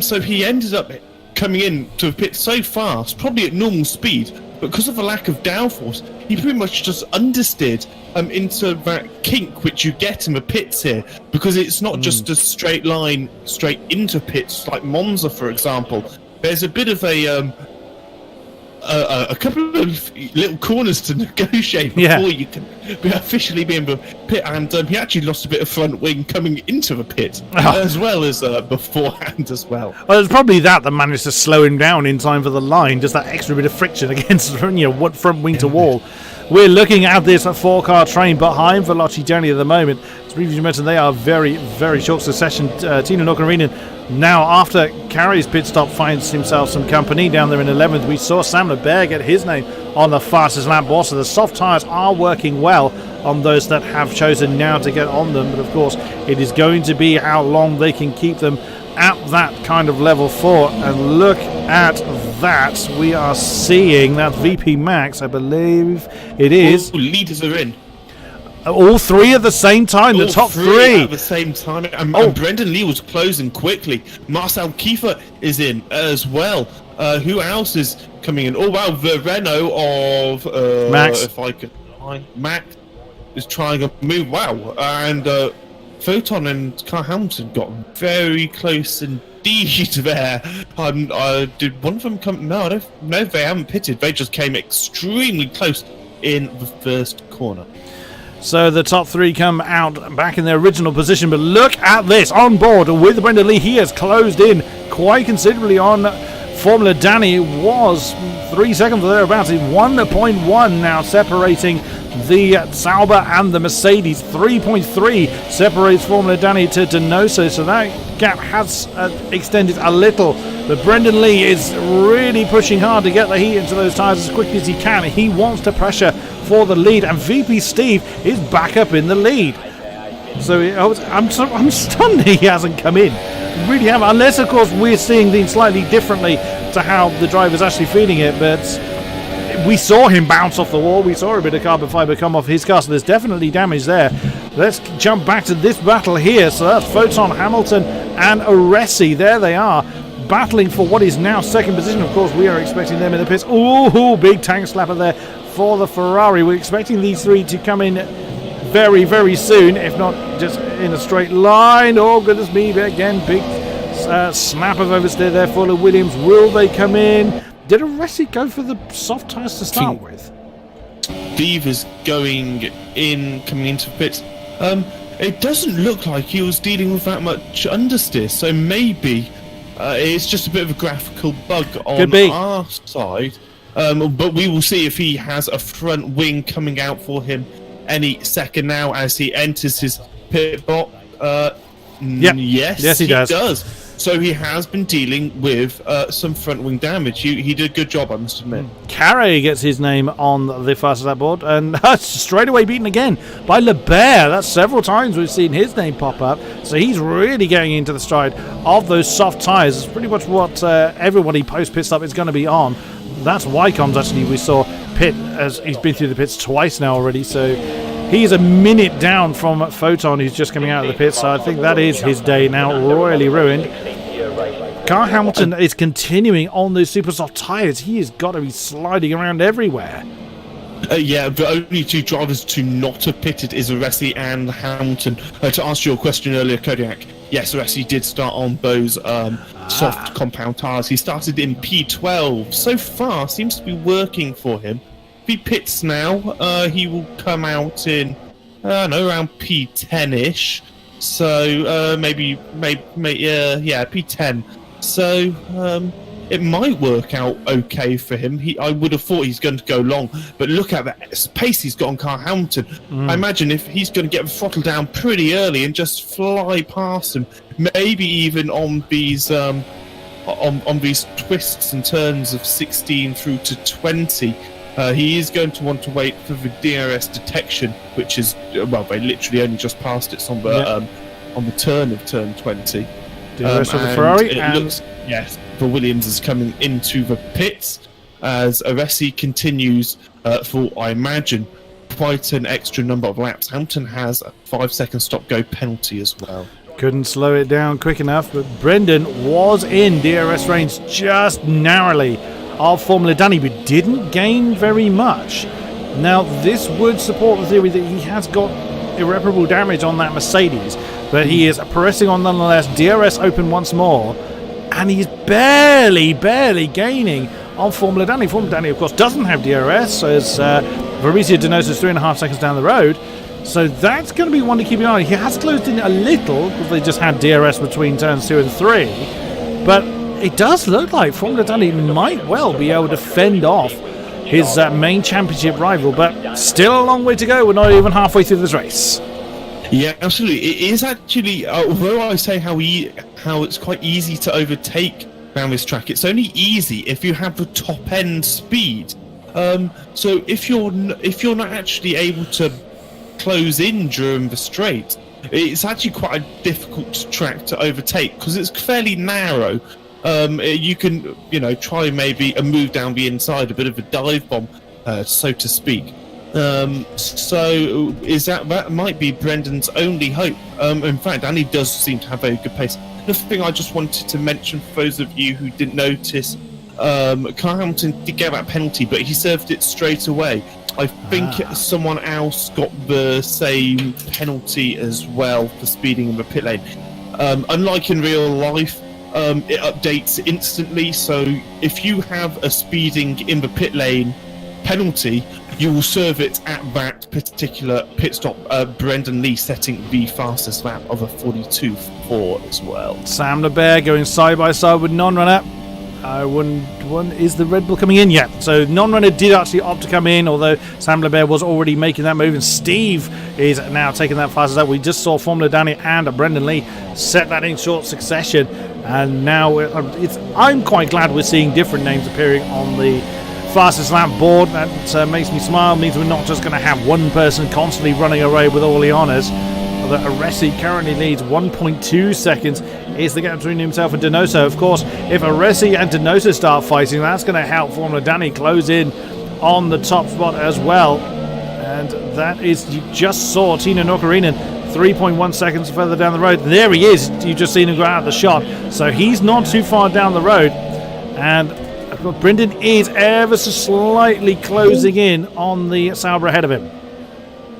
So he ended up coming in to the pit so fast, probably at normal speed, but because of the lack of downforce, he pretty much just understeered into that kink which you get in the pits here, because it's not just a straight line straight into pits like Monza, for example. There's a bit of a couple of little corners to negotiate before you can officially be in the pit, and he actually lost a bit of front wing coming into the pit as well as beforehand as well. Well, it's probably that managed to slow him down in time for the line, just that extra bit of friction against what front wing to wall. We're looking at this 4-car train behind Veloci Danny at the moment. As previously mentioned, they are very, very short succession. Tino Nokarinen now, after Carey's pit stop, finds himself some company down there in 11th. We saw Sam LeBert get his name on the fastest lap board, so the soft tyres are working well on those that have chosen now to get on them. But of course, it is going to be how long they can keep them at that kind of level 4. And look at that. We are seeing that VP Max, I believe it is. Leaders are in. All three at the same time, the top three. At the same time. And Brendan Lee was closing quickly. Marcel Kiefer is in as well. Who else is coming in? Oh, wow, the Renault of... Max. If I could find... Max is trying to move. Wow. And Photon and Kyle Hamilton got very close indeed there. Did one of them come... No, I don't know if they haven't pitted. They just came extremely close in the first corner. So the top three come out back in their original position. But look at this. On board with Brendan Lee. He has closed in quite considerably on Formula Danny. It was 3 seconds or thereabouts. 1.1 now separating the Sauber and the Mercedes. 3.3 separates Formula Danny to Donoso. So that gap has extended a little. But Brendan Lee is really pushing hard to get the heat into those tyres as quickly as he can. He wants to pressure for the lead, and VP Steve is back up in the lead. So I'm stunned he hasn't come in. Really have, unless of course we're seeing things slightly differently to how the driver's actually feeling it. But we saw him bounce off the wall. We saw a bit of carbon fibre come off his car, so there's definitely damage there. Let's jump back to this battle here. So that's Photon, Hamilton and Aresi. There they are, battling for what is now second position. Of course, we are expecting them in the pits. Ooh, big tank slapper there for the Ferrari. We're expecting these three to come in very, very soon, if not just in a straight line. Oh, goodness me, again, big snap of oversteer there for the Williams. Will they come in? Did Aresi go for the soft tyres to start with? Steve is going in, coming into the pits. It doesn't look like he was dealing with that much understeer, so maybe it's just a bit of a graphical bug on our side. But we will see if he has a front wing coming out for him any second now as he enters his pit box. Yes, he does. So he has been dealing with some front wing damage. He did a good job, I must admit. Carey gets his name on the fastest lap board, and straight away beaten again by Lebert. That's several times we've seen his name pop up. So he's really getting into the stride of those soft tyres. It's pretty much what everybody post-pit stop is going to be on. That's Wycombe's actually, we saw pit, as he's been through the pits twice now already. So he's a minute down from Photon, who's just coming out of the pits. So I think that is his day now royally ruined. Carl Hamilton is continuing on those super soft tyres. He has got to be sliding around everywhere. Yeah, but only two drivers to not have pitted is Aresi and Hamilton. To answer your question earlier, Kodiak, yes, Aresi did start on those soft compound tyres. He started in P12. So far, seems to be working for him. If he pits now, he will come out in, around P10-ish. So maybe P10. So it might work out okay for him. I would have thought he's going to go long, but look at that pace he's got on Carl Hamilton. I imagine if he's going to get the throttle down pretty early and just fly past him, maybe even on these on these twists and turns of 16 through to 20. He is going to want to wait for the DRS detection, which is, well, they literally only just passed it on the turn of turn 20. DRS for the Ferrari. It looks, yes, the Williams is coming into the pits as Aresi continues for, I imagine, quite an extra number of laps. Hamilton has a 5-second stop-go penalty as well. Couldn't slow it down quick enough, but Brendan was in DRS range just narrowly of Formula Danny, but didn't gain very much. Now, this would support the theory that he has got irreparable damage on that Mercedes, but he is pressing on nonetheless. DRS open once more, and he's barely gaining on Formula Danny. Formula Danny, of course, doesn't have DRS, so as Fabrizio Donoso is 3.5 seconds down the road. So that's going to be one to keep an eye on. He has closed in a little because they just had DRS between turns 2 and 3, but it does look like Formula Danny might well be able to fend off his main championship rival, but still a long way to go. We're not even halfway through this race. Yeah, absolutely. It is actually, although I say how it's quite easy to overtake around this track, it's only easy if you have the top end speed. So if you're not actually able to close in during the straight, it's actually quite a difficult track to overtake because it's fairly narrow. You can, try maybe a move down the inside, a bit of a dive bomb, so to speak. So that might be Brendan's only hope. In fact, Danny does seem to have a good pace. The thing I just wanted to mention for those of you who didn't notice, Carl Hamilton did get that penalty, but he served it straight away. I think someone else got the same penalty as well for speeding in the pit lane. Unlike in real life, it updates instantly, so if you have a speeding in the pit lane penalty, you will serve it at that particular pit stop. Brendan Lee setting the fastest lap of a 42.4 as well. Sam LeBear going side by side with non-runner. Is the Red Bull coming in yet? So non-runner did actually opt to come in, although Sam LeBear was already making that move, and Steve is now taking that fastest lap. We just saw Formula Danny and Brendan Lee set that in short succession, and now I'm quite glad we're seeing different names appearing on the fastest lap board. That makes me smile. Means we're not just going to have one person constantly running away with all the honours. Although Aresi currently leads 1.2 seconds is the gap between himself and Donoso. Of course, if Aresi and Donoso start fighting, that's going to help Formula Danny close in on the top spot as well. And that is, you just saw Tino Nokarinen 3.1 seconds further down the road. There he is. You just seen him go out of the shot. So he's not too far down the road. And Brendan is ever so slightly closing in on the Sauber ahead of him.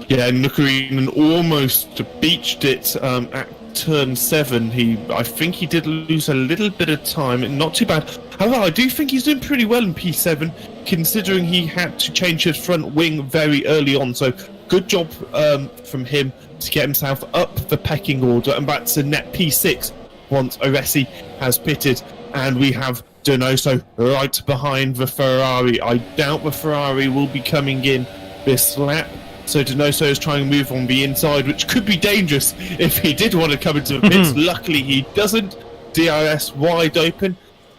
Yeah, Nukarinen almost beached it at turn 7. I think he did lose a little bit of time, not too bad. However, I do think he's doing pretty well in P7, considering he had to change his front wing very early on. So good job from him to get himself up the pecking order and back to net P6 once Aresi has pitted. And we have Donoso right behind the Ferrari. I doubt the Ferrari will be coming in this lap. So Donoso is trying to move on the inside, which could be dangerous if he did want to come into the pits. Luckily, he doesn't. DRS wide open.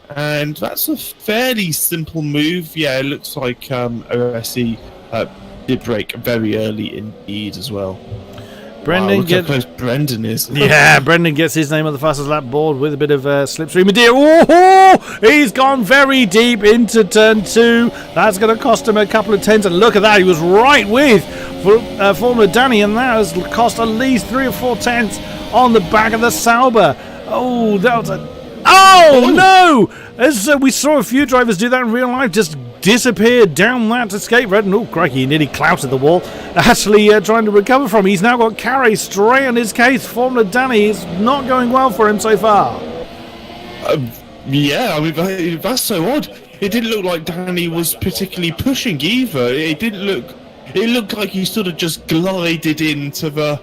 And that's a fairly simple move. Yeah, it looks like Aresi did brake very early indeed as well. Brendan look how close Brendan is. Yeah, Brendan gets his name on the fastest lap board with a bit of slipstream. Oh, he's gone very deep into turn 2. That's going to cost him a couple of tenths. And look at that, he was right with Formula Danny, and that has cost at least 3 or 4 tenths on the back of the Sauber. Oh, that was no! As we saw a few drivers do that in real life, just disappeared down that escape road, and oh crikey, he nearly clouted the wall. Actually trying to recover from. He's now got Carey straight on his case. Formula Danny is not going well for him so far. Yeah, I mean that's so odd. It didn't look like Danny was particularly pushing either. It looked like he sort of just glided into the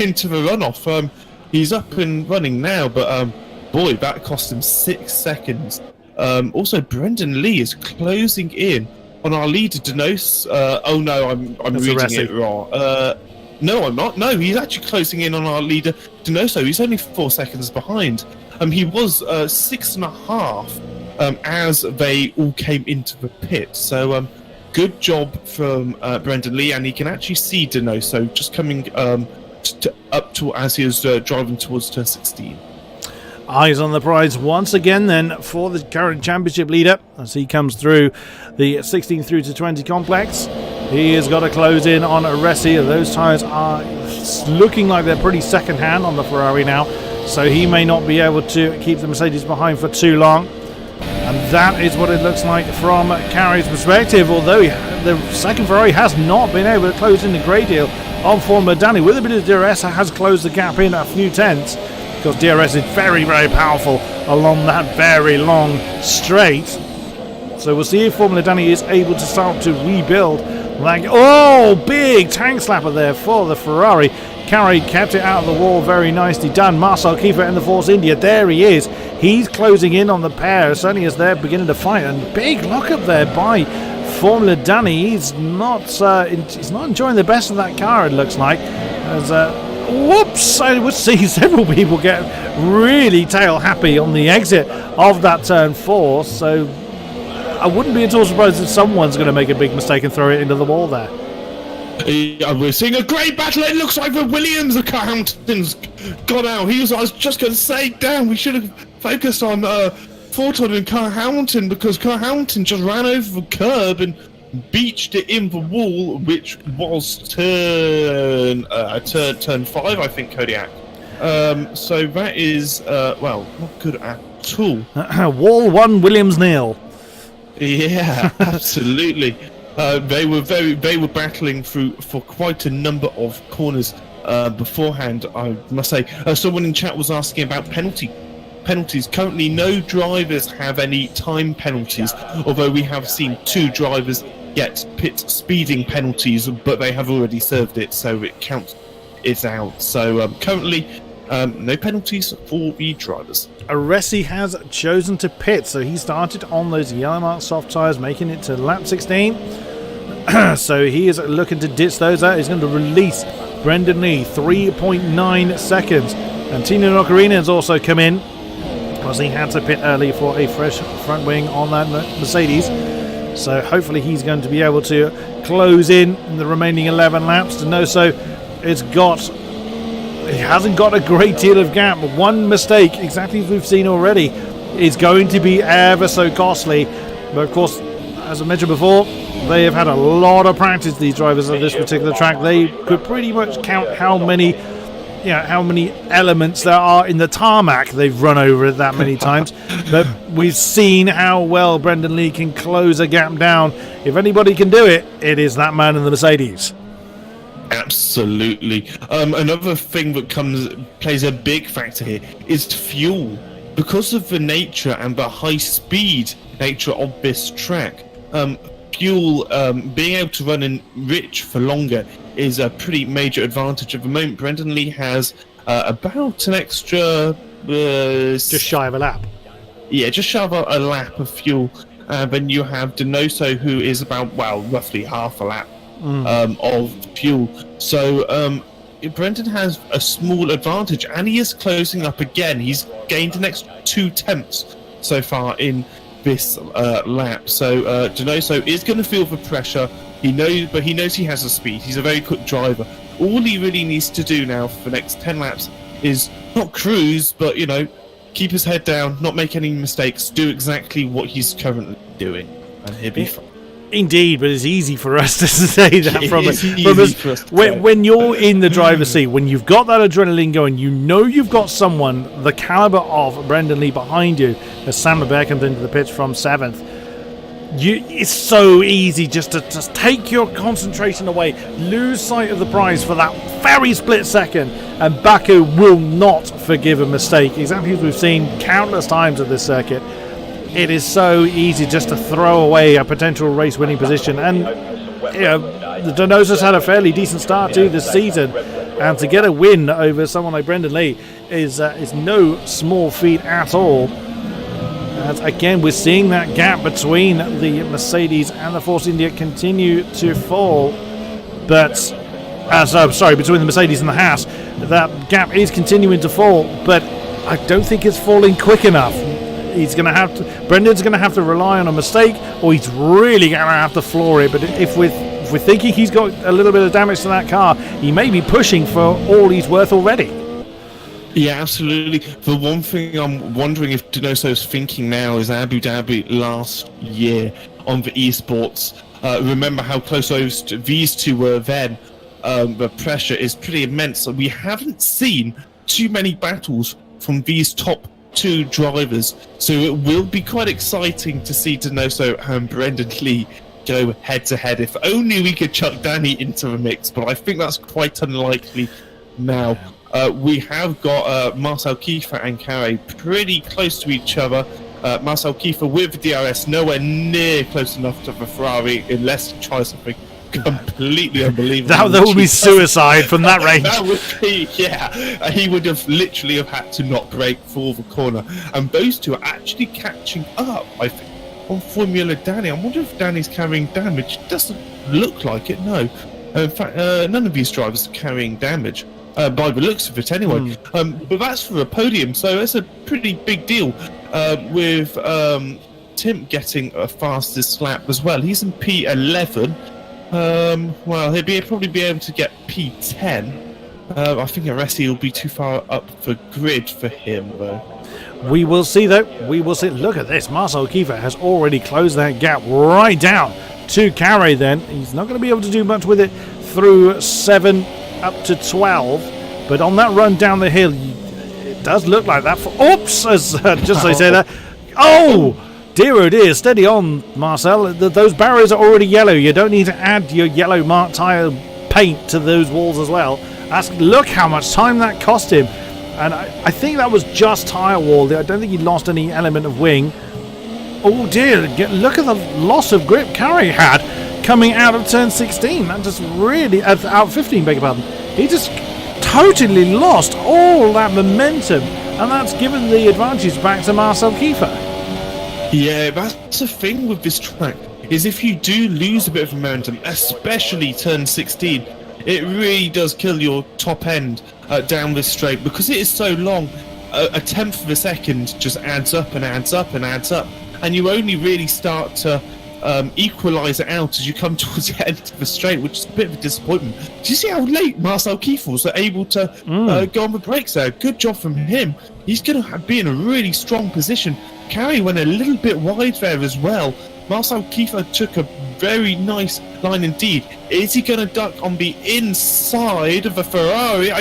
runoff. He's up and running now, but boy, that cost him 6 seconds. Also, Brendan Lee is closing in on our leader, Donos. Oh no, I'm reading it wrong. No, I'm not. No, he's actually closing in on our leader, Donoso. He's only 4 seconds behind. He was 6.5 as they all came into the pit. So good job from Brendan Lee, and he can actually see Donoso just coming up to as he is driving towards turn 16. Eyes on the prize once again then for the current championship leader as he comes through the 16 through to 20 complex. He has got to close in on Aresi. Those tyres are looking like they're pretty second hand on the Ferrari now, so he may not be able to keep the Mercedes behind for too long. And that is what it looks like from Carey's perspective, although the second Ferrari has not been able to close in a great deal on Formula Danny. With a bit of DRS, has closed the gap in a few tenths, because DRS is very, very powerful along that very long straight. So we'll see if Formula Danny is able to start to rebuild. Big tank slapper there for the Ferrari. Carey kept it out of the wall, very nicely done. Marcel Kiefer in the Force India, there he is. He's closing in on the pair, certainly as they're beginning to fight. And big lockup there by Formula Danny. He's not enjoying the best of that car, it looks like. As whoops! I would see several people get really tail happy on the exit of that turn 4. So I wouldn't be at all surprised if someone's going to make a big mistake and throw it into the wall there. We're seeing a great battle. It looks like the Williams accountant's gone out. I was just going to say, damn, we should have focused on Forton and Carl Hamilton, because Carl Hamilton just ran over the curb and beached it in the wall, which was turn 5, I think, Kodiak. So that is not good at all. Wall 1, Williams nil. Yeah, absolutely. They were battling for quite a number of corners beforehand, I must say. Someone in chat was asking about penalties. Currently, no drivers have any time penalties, although we have seen 2 drivers get pit speeding penalties, but they have already served it, so it counts. It's out. So currently, no penalties for the drivers. Aresi has chosen to pit, so he started on those yellow mark soft tyres, making it to lap 16. So he is looking to ditch those out. He's going to release Brendan Lee, 3.9 seconds. And Tino Nocarina has also come in, because he had to pit early for a fresh front wing on that Mercedes. So hopefully he's going to be able to close in the remaining 11 laps. Denoso he hasn't got a great deal of gap. One mistake, exactly as we've seen already, is going to be ever so costly. But of course, as I mentioned before, they have had a lot of practice, these drivers of this particular track. They could pretty much count how many elements there are in the tarmac. They've run over it that many times. But we've seen how well Brendan Lee can close a gap down. If anybody can do it, it is that man in the Mercedes. Absolutely. Another thing that plays a big factor here is fuel. Because of the nature and the high speed nature of this track, fuel, being able to run in rich for longer is a pretty major advantage. At the moment, Brendan Lee has about an extra... just shy of a lap. Yeah, just shy of a lap of fuel. Then you have Denoso, who is about, roughly half a lap of fuel. So Brendan has a small advantage, and he is closing up again. He's gained an extra 2 tenths so far in this lap. So Denoso is going to feel the pressure. He knows he has the speed. He's a very quick driver. All he really needs to do now for the next 10 laps is not cruise, but keep his head down, not make any mistakes, do exactly what he's currently doing, and he'll be fine. Indeed, but it's easy for us to say that when you're in the driver's seat, when you've got that adrenaline going, you've got someone the caliber of Brendan Lee behind you, as Sam Lebert comes into the pitch from 7th. It's so easy just to take your concentration away, lose sight of the prize for that very split second, and Baku will not forgive a mistake, exactly as we've seen countless times at this circuit. It is so easy just to throw away a potential race-winning position, and the Denoso's had a fairly decent start to this season, and to get a win over someone like Brendan Lee is no small feat at all. As again, we're seeing that gap between the Mercedes and the Force India continue to fall, but between the Mercedes and the Haas, that gap is continuing to fall, but I don't think it's falling quick enough. Brendan's going to have to rely on a mistake, or he's really going to have to floor it. But if we're thinking he's got a little bit of damage to that car, he may be pushing for all he's worth already. Yeah, absolutely. The one thing I'm wondering if Denoso's thinking now is Abu Dhabi last year on the esports. Remember how close these two were then. The pressure is pretty immense. So we haven't seen too many battles from these top 2 drivers, so it will be quite exciting to see Denoso and Brendan Lee go head to head. If only we could chuck Danny into the mix, but I think that's quite unlikely now. We have got Marcel Kiefer and Carey pretty close to each other. Marcel Kiefer with DRS nowhere near close enough to the Ferrari, unless he tries something completely unbelievable. That would be suicide from that range. That would be, he would have literally had to not brake for the corner. And those two are actually catching up, I think, on Formula Danny. I wonder if Danny's carrying damage. Doesn't look like it, no. In fact, none of these drivers are carrying damage, by the looks of it anyway. But that's for a podium, so that's a pretty big deal, with Tim getting a fastest lap as well. He's in P11. He'll probably be able to get P10. I think Aresi will be too far up the grid for him, though. We will see, though. We will see. Look at this. Marcel Kiefer has already closed that gap right down to Carey then. He's not going to be able to do much with it through 7 up to 12. But on that run down the hill, it does look like that. Oops! As just as I say that. Oh! Dear oh dear, steady on, Marcel. Those barriers are already yellow. You don't need to add your yellow marked tyre paint to those walls as well. Look how much time that cost him. And I think that was just tyre wall. I don't think he lost any element of wing. Oh dear, look at the loss of grip Carey had. coming out of turn 16. That just really, out 15, beg your pardon. He just totally lost all that momentum, and that's given the advantage back to Marcel Kiefer. Yeah, that's the thing with this track, is if you do lose a bit of momentum, especially turn 16, it really does kill your top end down this straight, because it is so long. A tenth of a second just adds up and adds up and adds up, and you only really start to equalise it out as you come towards the end of the straight, which is a bit of a disappointment. Do you see how late Marcel Kiefer was able to go on the brakes there? Good job from him. He's going to be in a really strong position. Carey went a little bit wide there as well. Marcel Kiefer took a very nice line indeed. Is he going to duck on the inside of a Ferrari?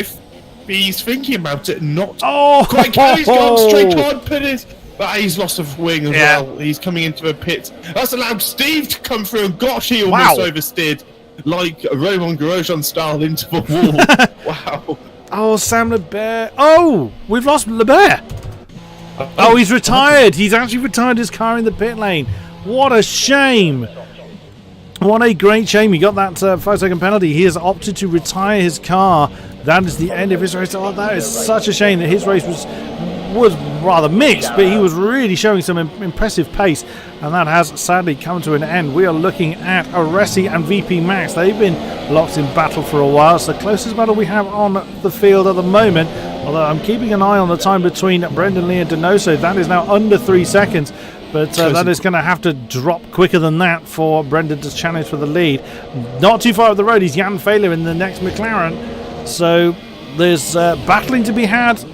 He's thinking about it, not quite. Carey's gone straight on Perez. But he's lost a wing as well. He's coming into a pit. That's allowed Steve to come through, and gosh, he almost oversteered like a Romain Grosjean style into the wall. Wow. Oh, Sam Lebert. Oh, we've lost Lebert. Oh, he's retired. He's actually retired his car in the pit lane. What a shame. What a great shame. He got that 5-second penalty. He has opted to retire his car. That is the end of his race. Oh, that is such a shame that his race was rather mixed, but he was really showing some impressive pace, and that has sadly come to an end. We are looking at Aresi and VP Max. They've been locked in battle for a while. It's the closest battle we have on the field at the moment, although I'm keeping an eye on the time between Brendan Lee and Donoso. That is now under 3 seconds, but that is going to have to drop quicker than that for Brendan to challenge for the lead. Not too far up the road is Jan Fehler in the next McLaren, so there's battling to be had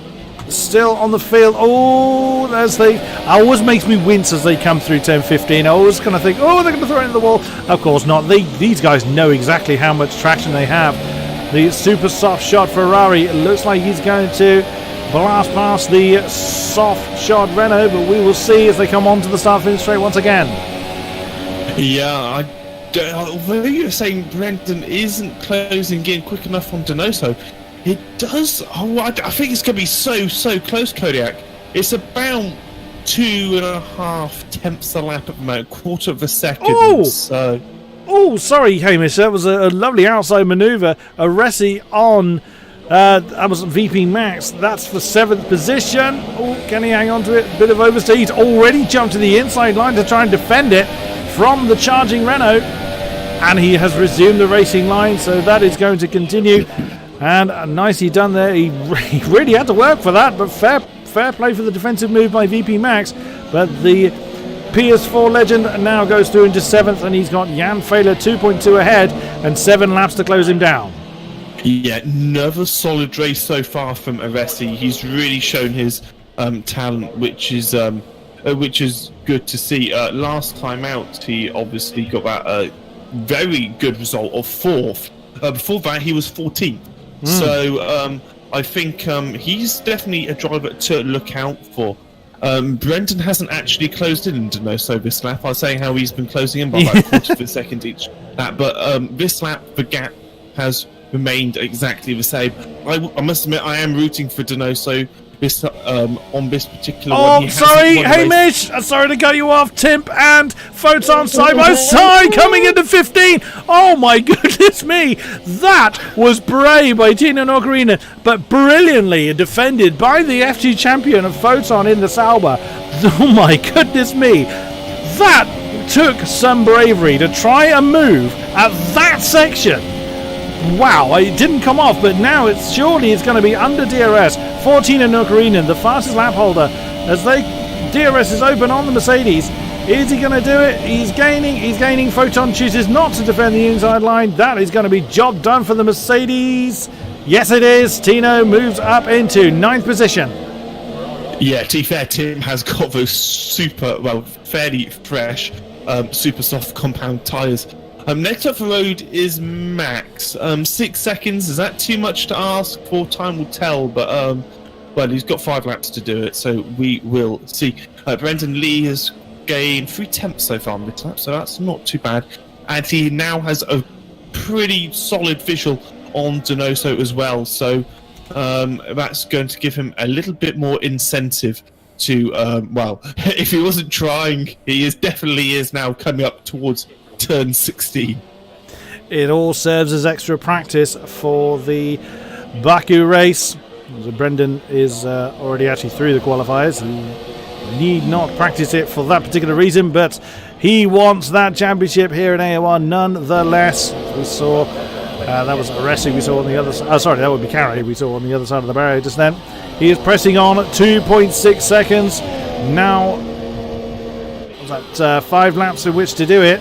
still on the field. Oh, always makes me wince as they come through turn 15. I always kind of think, they're going to throw it into the wall. Of course not. These guys know exactly how much traction they have. The super soft shot Ferrari, it looks like he's going to blast past the soft shot Renault, but we will see as they come onto the start finish straight once again. Yeah, although you're saying Brendan isn't closing in quick enough on Donoso, it does. I think it's going to be so close, Kodiak. It's about 2.5 tenths a lap at the moment, quarter of a second. Oh, sorry, Hamish. That was a lovely outside manoeuvre. Aresi on. That was VP Max. That's for 7th position. Oh, can he hang on to it? Bit of oversteer. He's already jumped to the inside line to try and defend it from the charging Renault, and he has resumed the racing line. So that is going to continue. And nicely done there. He really had to work for that, but fair play for the defensive move by VP Max. But the PS4 legend now goes through into 7th, and he's got Jan Fehler 2.2 ahead and 7 laps to close him down. Yeah, another solid race so far from Aresi. He's really shown his talent, which is good to see. Last time out, he obviously got that very good result of 4th. Before that, he was 14th. So I think he's definitely a driver to look out for. Brendan hasn't actually closed in Donoso this lap. I was saying how he's been closing in by about a quarter of a second each lap, but this lap the gap has remained exactly the same. I must admit I am rooting for Donoso on this particular one. Oh, sorry, Hamish! Sorry to cut you off. Timp and Photon side by side coming into 15. Oh my goodness me! That was brave by Tino Nogarina, but brilliantly defended by the FG champion of Photon in the Sauber. Oh my goodness me! That took some bravery to try a move at that section. Wow, it didn't come off, but now it's going to be under DRS. 14 and Nokarinen, the fastest lap holder, as DRS is open on the Mercedes. Is he going to do it? He's gaining. Photon chooses not to defend the inside line. That is going to be job done for the Mercedes. Yes, it is. Tino moves up into 9th position. Yeah, to be fair, Tim has got those fairly fresh, super soft compound tyres. Next up for road is Max. 6 seconds, is that too much to ask for? Time will tell, but well, he's got 5 laps to do it, so we will see. Brendan Lee has gained 3 tenths so far on this lap, so that's not too bad. And he now has a pretty solid visual on Donoso as well, so that's going to give him a little bit more incentive to, if he wasn't trying, he definitely is now coming up towards turn 16. It all serves as extra practice for the Baku race. So Brendan is already actually through the qualifiers. He need not practice it for that particular reason, but he wants that championship here in AOR nonetheless. We saw that was Aresi we saw on the other side. Oh, sorry, that would be Carey we saw on the other side of the barrier just then. He is pressing on at 2.6 seconds. Now, what's that, 5 laps in which to do it.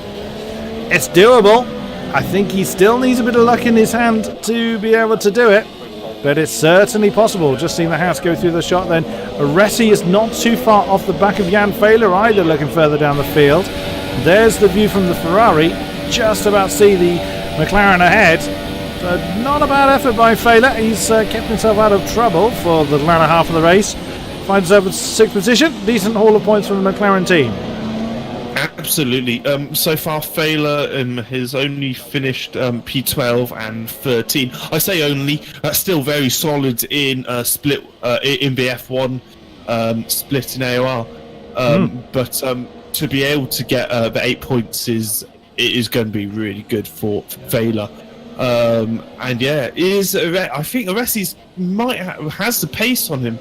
It's doable. I think he still needs a bit of luck in his hand to be able to do it, but it's certainly possible. Just seeing the house go through the shot then. Aresi is not too far off the back of Jan Fehler either, looking further down the field. There's the view from the Ferrari. Just about see the McLaren ahead. So not a bad effort by Fehler. He's kept himself out of trouble for the latter half of the race. Finds himself in 6th position. Decent haul of points from the McLaren team. Absolutely. So far, Fehler has only finished P12 and 13. I say only. That's still very solid in split in the F1 split in AOR. But to be able to get the 8 points is going to be really good for Fehler. And yeah, I think Aresi has the pace on him.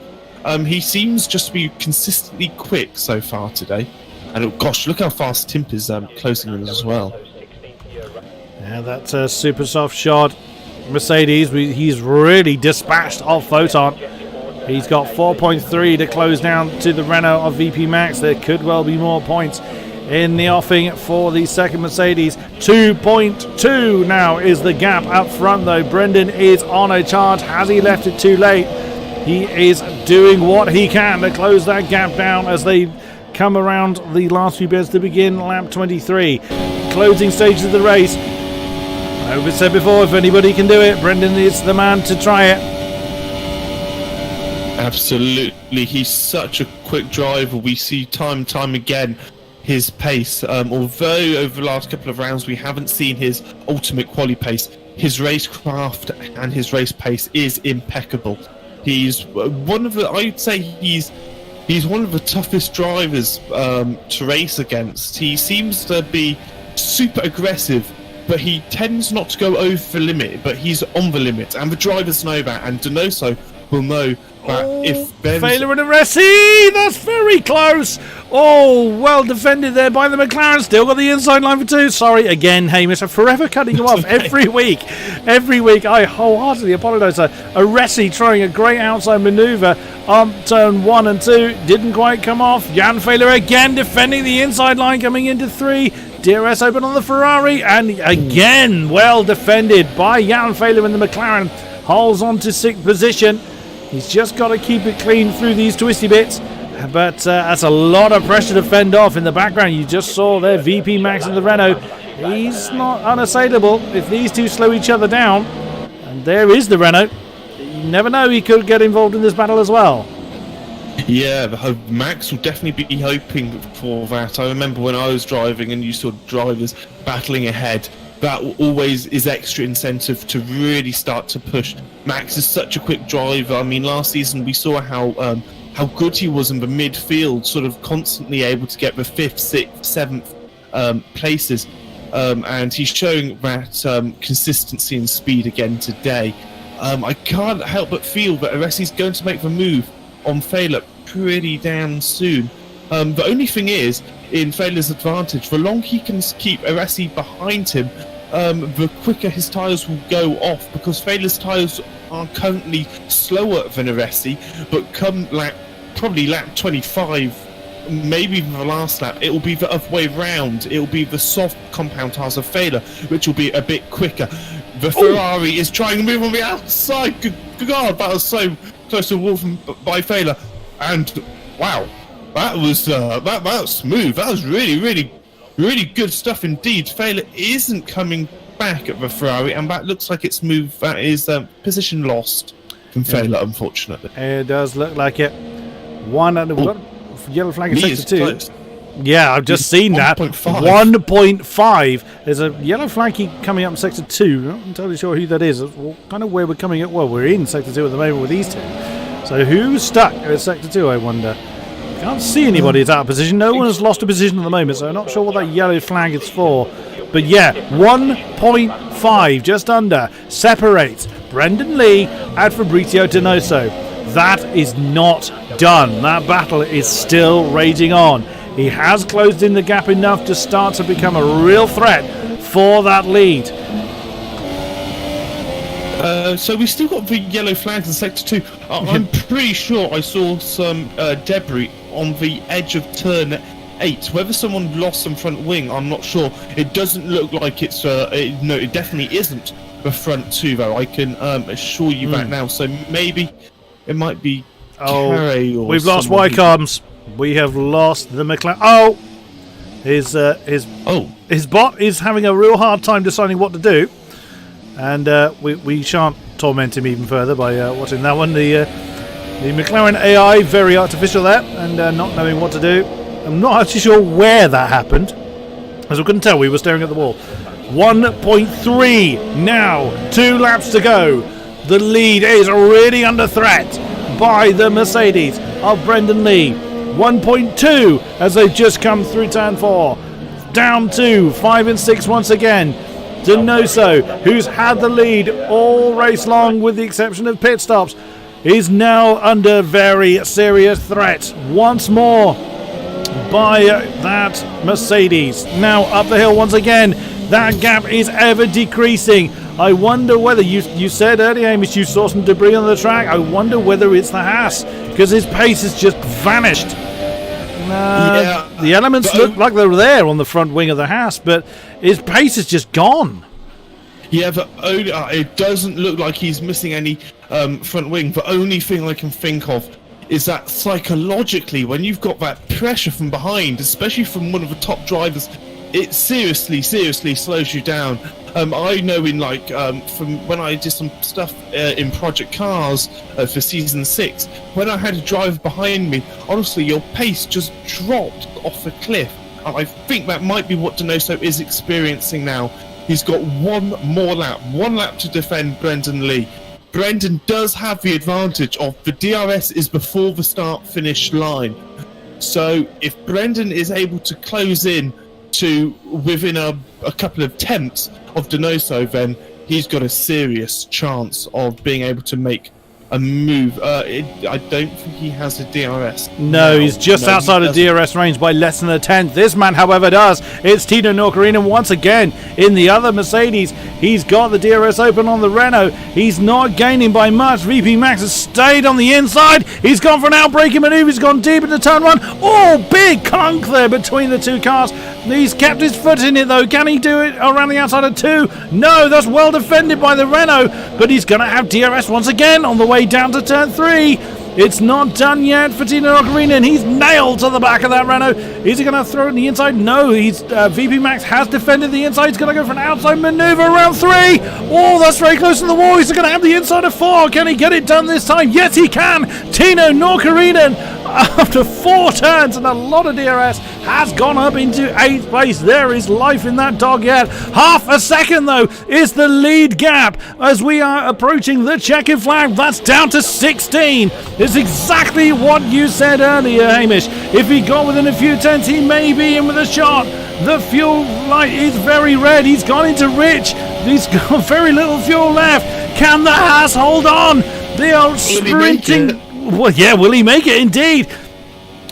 He seems just to be consistently quick so far today. And gosh, look how fast Timp is closing in as well. Yeah, that's a super soft shot. Mercedes, he's really dispatched off Photon. He's got 4.3 to close down to the Renault of VP Max. There could well be more points in the offing for the second Mercedes. 2.2 now is the gap up front though. Brendan is on a charge. Has he left it too late? He is doing what he can to close that gap down as they come around the last few bits to begin lap 23. Closing stages of the race. I've said before, if anybody can do it, Brendan is the man to try it. Absolutely. He's such a quick driver. We see time and time again his pace. Although over the last couple of rounds we haven't seen his ultimate quali pace, his racecraft and his race pace is impeccable. He's one of the, I'd say he's one of the toughest drivers to race against. He seems to be super aggressive, but he tends not to go over the limit, but he's on the limit, and the drivers know that, and Donoso will know that if Ben's... Fehler and Aresi, that's very close. Oh, well defended there by the McLaren. Still got the inside line for 2. Sorry again, Hamish. I'm forever cutting you off every week. Every week, I wholeheartedly apologise. Aresi trying a great outside manoeuvre on turn 1 and 2. Didn't quite come off. Jan Fehler again defending the inside line coming into 3. DRS open on the Ferrari. And again, well defended by Jan Fehler in the McLaren. Holds on to 6th position. He's just got to keep it clean through these twisty bits. But that's a lot of pressure to fend off. In the background, you just saw there VP Max and the Renault. He's not unassailable if these two slow each other down. And there is the Renault. You never know, he could get involved in this battle as well. Yeah, Max will definitely be hoping for that. I remember when I was driving and you saw drivers battling ahead. That always is extra incentive to really start to push. Max is such a quick driver. I mean, last season we saw how good he was in the midfield, sort of constantly able to get the 5th, 6th, 7th places. And he's showing that consistency and speed again today. I can't help but feel that Aresi's going to make the move on Fehler pretty damn soon. The only thing is, in Fehler's advantage, the longer he can keep Aresi behind him, the quicker his tyres will go off, because Fehler's tyres are currently slower than Aresi, but come probably lap 25, maybe even the last lap, it will be the other way round. It will be the soft compound tyres of Fehler, which will be a bit quicker. The Ferrari is trying to move on the outside. Good God, that was so close to a wall by Fehler. And wow, that was that was smooth. That was really good stuff indeed. Fehler isn't coming back at the Ferrari, and that looks like it's moved. That is position lost from Fehler, unfortunately. It does look like it. One and we've got yellow flag in sector 2. Close. Yeah, I've just seen that. 1.5. There's a yellow flag coming up in sector 2. Not entirely sure who that is. Kind of where we're coming at. Well, we're in sector 2 at the moment with these two. So who's stuck at sector 2, I wonder? Can't see anybody that's out of position. No one has lost a position at the moment, so I'm not sure what that yellow flag is for. But yeah, 1.5, just under, separates Brendan Lee and Fabrizio Donoso. That is not done. That battle is still raging on. He has closed in the gap enough to start to become a real threat for that lead. So we still got the yellow flags in Sector 2. I'm pretty sure I saw some debris on the edge of turn 8. Whether someone lost some front wing, I'm not sure. It doesn't look like it's... no, it definitely isn't the front 2, though. I can assure you that now. So maybe it might be Carey or we've lost Wycombs. We have lost the McLaren. His bot is having a real hard time deciding what to do. And we shan't torment him even further by watching that one. The McLaren AI, very artificial there, and not knowing what to do. I'm not actually sure where that happened. As we couldn't tell, we were staring at the wall. 1.3 now, 2 laps to go. The lead is already under threat by the Mercedes of Brendan Lee. 1.2 as they've just come through turn 4. Down to 5 and 6 once again. Donoso, who's had the lead all race long with the exception of pit stops, is now under very serious threat once more by that Mercedes. Now up the hill once again. That gap is ever decreasing. I wonder whether, you said earlier, Hamish, you saw some debris on the track. I wonder whether it's the Haas, because his pace has just vanished. The elements look like they were there on the front wing of the Haas, but his pace is just gone. Yeah, but it doesn't look like he's missing any front wing. The only thing I can think of is that psychologically, when you've got that pressure from behind, especially from one of the top drivers, it seriously slows you down. I know from when I did some stuff in Project Cars for Season 6, when I had a driver behind me, honestly, your pace just dropped off a cliff. And I think that might be what Donoso is experiencing now. He's got one lap to defend Brendan Lee. Brendan does have the advantage of the DRS is before the start-finish line. So if Brendan is able to close in to within a couple of tenths of Donoso, then he's got a serious chance of being able to make a move. I don't think he has a DRS. No, he's just outside of DRS range by less than a tenth. This man, however, does. It's Tino Norcarino once again in the other Mercedes. He's got the DRS open on the Renault. He's not gaining by much. VP Max has stayed on the inside. He's gone for an outbraking maneuver. He's gone deep into turn 1. Oh, big clunk there between the two cars. He's kept his foot in it, though. Can he do it around the outside of 2? No, that's well defended by the Renault. But he's going to have DRS once again on the way down to turn 3. It's not done yet for Tino Ocarina, and he's nailed to the back of that Renault. Is he going to throw it in the inside? No, VP Max has defended the inside. He's going to go for an outside maneuver around 3. Oh, that's very close to the wall. He's going to have the inside of 4. Can he get it done this time? Yes, he can. Tino Norcarinen, after 4 turns and a lot of DRS, has gone up into 8th place. There is life in that dog yet. Half a second, though, is the lead gap as we are approaching the checkered flag. That's down to 16. It's exactly what you said earlier, Hamish. If he got within a few tenths, he may be in with a shot. The fuel light is very red. He's gone into rich. He's got very little fuel left. Can the Haas hold on? They are sprinting. Well, yeah, will he make it? Indeed.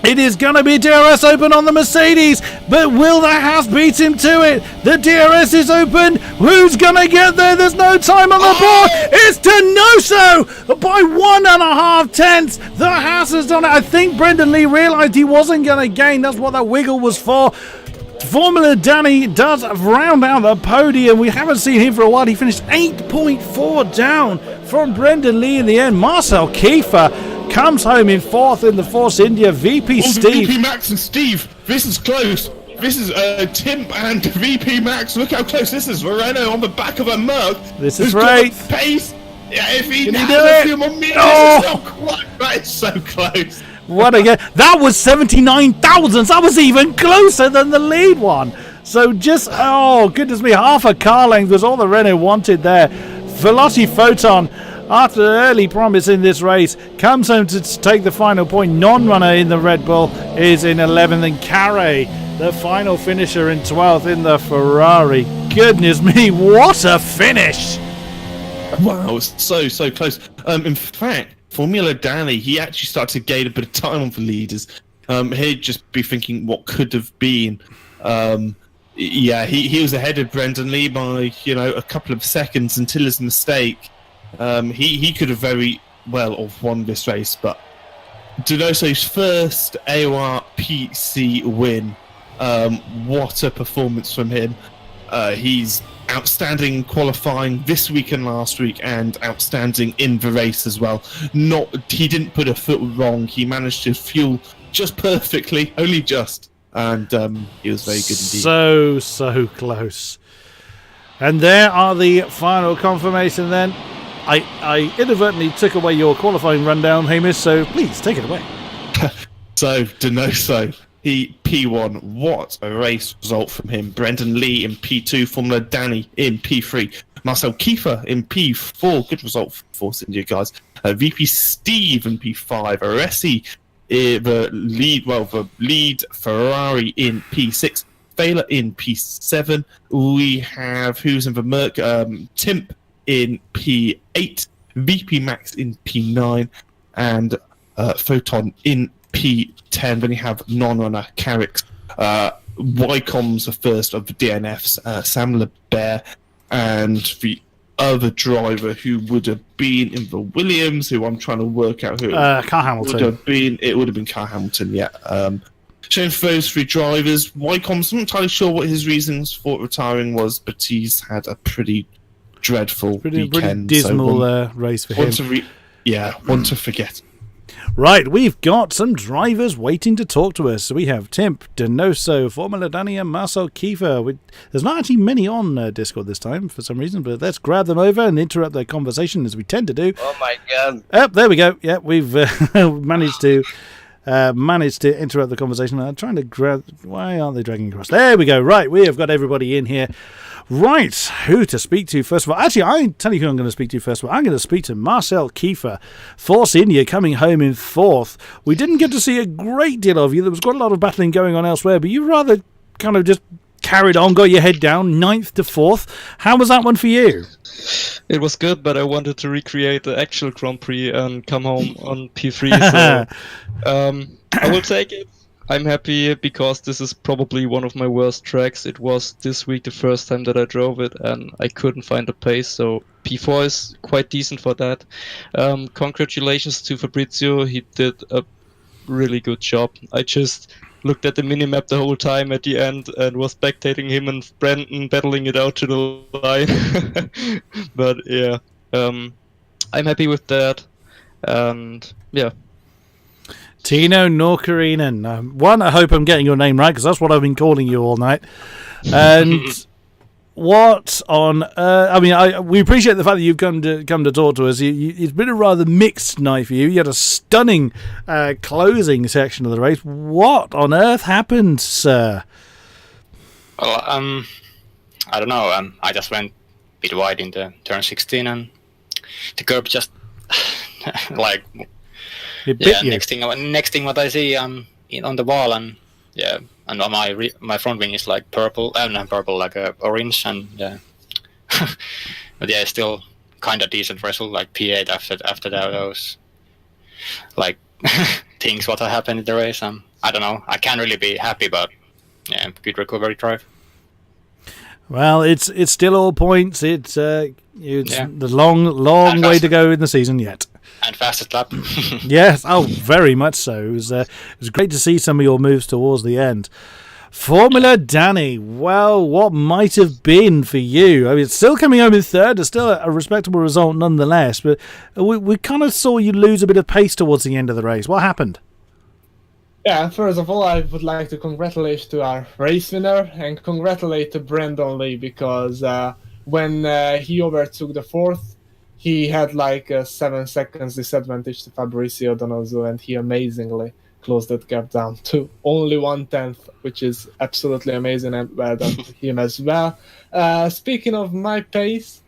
It is going to be DRS open on the Mercedes, but will the Haas beat him to it? The DRS is open. Who's going to get there? There's no time on the board. It's Donoso by 1.5 tenths. The Haas has done it. I think Brendan Lee realised he wasn't going to gain. That's what that wiggle was for. Formula Danny does round out the podium. We haven't seen him for a while. He finished 8.4 down from Brendan Lee in the end. Marcel Kiefer comes home in 4th in the Force India. VP Steve. VP Max and Steve. This is close. This is Tim and VP Max. Look how close this is. Renault on the back of a Merc. This is right. Pace. Yeah, if he can has he do it? A few more meters, it's not quite. That is so close. What again? That was 79 thousandths. That was even closer than the lead one. So just, oh goodness me, half a car length was all the Renault wanted there. Veloci Photon after early promise in this race, comes home to take the final point. Non-runner in the Red Bull is in 11th, and Carey, the final finisher, in 12th in the Ferrari. Goodness me, what a finish! Wow, it's so close. In fact, Formula Danny, he actually started to gain a bit of time on the leaders. He'd just be thinking what could have been. He was ahead of Brendan Lee by a couple of seconds until his mistake. He could have very well have won this race, but Donoso's first AOR PC win. What a performance from him. He's outstanding qualifying this week and last week, and outstanding in the race as well. He didn't put a foot wrong. He managed to fuel just perfectly, only just, and he was very good indeed. So close. And there are the final confirmation then. I inadvertently took away your qualifying rundown, Hamish, so please take it away. So, Donoso, he P1. What a race result from him. Brendan Lee in P2, Formula Danny in P3, Marcel Kiefer in P4. Good result for Force India, guys. VP Steve in P5, Aresi, the lead Ferrari in P6, Thaler in P7. We have who's in the Merc, Timp in P8, VP Max in P9, and Photon in P10. Then you have non-runner Carrick's, Wycom's the first of the DNFs, Sam LeBear, and the other driver who would have been in the Williams, who I'm trying to work out who Carl Hamilton. It would have been Carl Hamilton, yeah. Showing for those three drivers, Wycom's not entirely sure what his reasons for retiring was, but he's had a pretty dreadful weekend. Pretty dismal race for him. One to forget. Right, we've got some drivers waiting to talk to us. So we have Timp, Donoso, Formula Danny, and Marcel Kiefer. There's not actually many on Discord this time for some reason, but let's grab them over and interrupt their conversation as we tend to do. Oh my god! Oh, there we go. Yeah, we've managed to interrupt the conversation. I'm trying to grab. Why aren't they dragging across? There we go. Right, we have got everybody in here. Right, who to speak to first of all? Actually, I'll tell you who I'm going to speak to first of all. I'm going to speak to Marcel Kiefer, Force India, coming home in 4th. We didn't get to see a great deal of you. There was quite a lot of battling going on elsewhere, but you rather kind of just carried on, got your head down, 9th to 4th. How was that one for you? It was good, but I wanted to recreate the actual Grand Prix and come home on P3, so I will take it. I'm happy because this is probably one of my worst tracks. It was this week the first time that I drove it, and I couldn't find a pace, so P4 is quite decent for that. Congratulations to Fabrizio. He did a really good job. I just looked at the minimap the whole time at the end and was spectating him and Brandon battling it out to the line. But yeah, I'm happy with that, and yeah. Tino Norkarinen. One, I hope I'm getting your name right, because that's what I've been calling you all night. And what on we appreciate the fact that you've come to talk to us. It's been a rather mixed night for you. You had a stunning closing section of the race. What on earth happened, sir? Well, I don't know. I just went a bit wide into turn 16, and the curb just like... Next thing what I see, I'm on the wall, and and my front wing is like purple, not purple, like orange, and but yeah, still kind of decent result, like P8 after those like things what happened in the race. I don't know, I can't really be happy, but yeah, good recovery drive. Well, it's still all points. It's the long way to go in the season yet. And fastest lap. Yes, very much so. It was great to see some of your moves towards the end. Formula Danny, well, what might have been for you? I mean, it's still coming home in 3rd. It's still a respectable result nonetheless, but we kind of saw you lose a bit of pace towards the end of the race. What happened? Yeah, first of all, I would like to congratulate to our race winner and congratulate to Brendan Lee, because when he overtook the 4th, he had like a 7 seconds disadvantage to Fabrizio Donoso, and he amazingly closed that gap down to only 1/10, which is absolutely amazing, and well done to him as well. Speaking of my pace,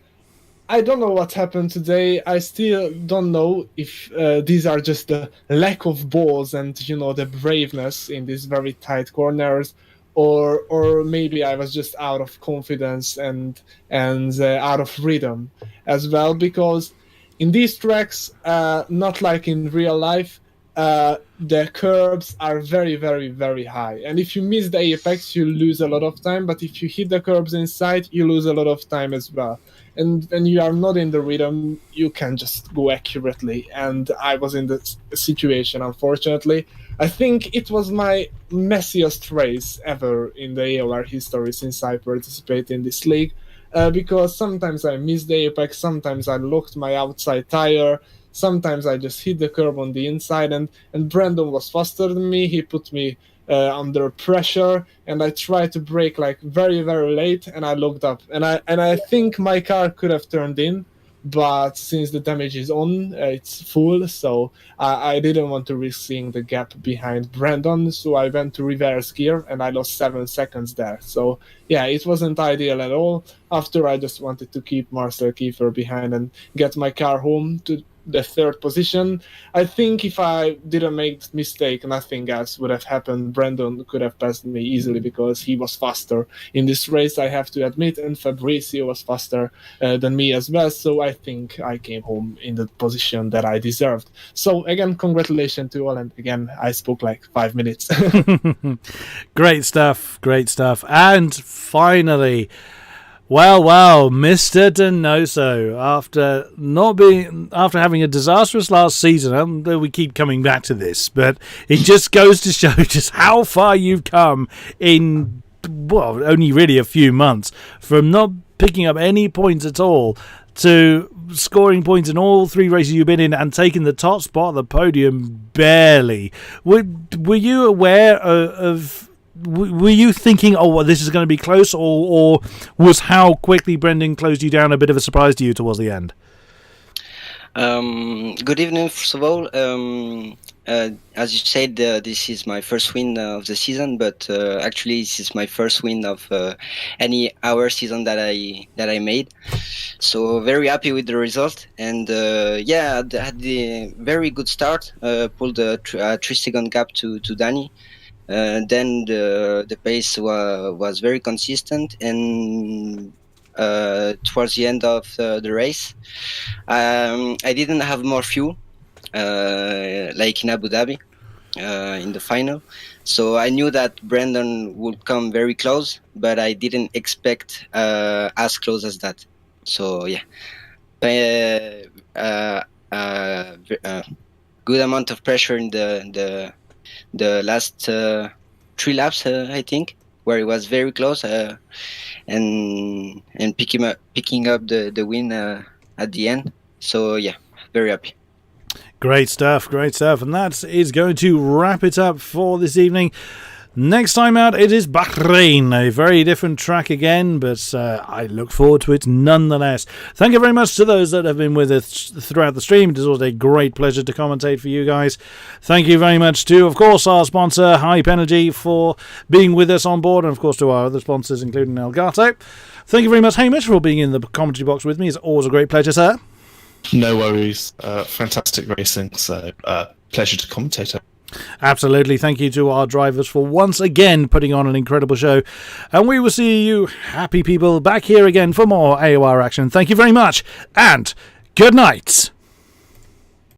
I don't know what happened today. I still don't know if these are just the lack of balls and the braveness in these very tight corners, or maybe I was just out of confidence and out of rhythm as well. Because in these tracks, not like in real life, the curbs are very, very, very high. And if you miss the apex, you lose a lot of time. But if you hit the curbs inside, you lose a lot of time as well. And when you are not in the rhythm, you can just go accurately. And I was in this situation, unfortunately. I think it was my messiest race ever in the AOR history since I participate in this league. Because sometimes I missed the apex, sometimes I locked my outside tire, sometimes I just hit the curb on the inside, and Brandon was faster than me. He put me under pressure, and I tried to brake like very, very late, and I looked up, and I think my car could have turned in, but since the damage is on, it's full, so I didn't want to risk seeing the gap behind Brandon, so I went to reverse gear, and I lost 7 seconds there. So yeah, it wasn't ideal at all. After, I just wanted to keep Marcel Kiefer behind and get my car home to the 3rd position. I think if I didn't make this mistake, nothing else would have happened. Brandon could have passed me easily because he was faster in this race, I have to admit, and Fabrizio was faster than me as well. So I think I came home in the position that I deserved. So again, congratulations to all, and again, I spoke like 5 minutes. Great stuff, great stuff. And finally, well, Mr. Donoso, after having a disastrous last season, we keep coming back to this, but it just goes to show just how far you've come in, well, only really a few months, from not picking up any points at all to scoring points in all 3 races you've been in and taking the top spot of the podium barely. Were you aware of... Were you thinking, oh, well, this is going to be close, or was how quickly Brendan closed you down a bit of a surprise to you towards the end? Good evening, first of all. As you said, this is my first win of the season, but actually this is my first win of any hour season that I made. So very happy with the result, and yeah, I had the very good start. Pulled a 3-second gap to Danny. Then the pace was very consistent, and towards the end of the race, I didn't have more fuel like in Abu Dhabi in the final. So I knew that Brandon would come very close, but I didn't expect as close as that. So yeah, good amount of pressure in the last 3 laps, I think, where it was very close, and picking up the win at the end. So yeah, very happy. Great stuff. And that is going to wrap it up for this evening. Next time out, it is Bahrain, a very different track again, but I look forward to it nonetheless. Thank you very much to those that have been with us throughout the stream. It is always a great pleasure to commentate for you guys. Thank you very much to, of course, our sponsor, Hype Energy, for being with us on board, and of course to our other sponsors, including Elgato. Thank you very much, Hamish, for being in the commentary box with me. It's always a great pleasure, sir. No worries. Fantastic racing, so pleasure to commentate. Absolutely. Thank you to our drivers for once again putting on an incredible show. And we will see you happy people back here again for more AOR action. Thank you very much, and good night.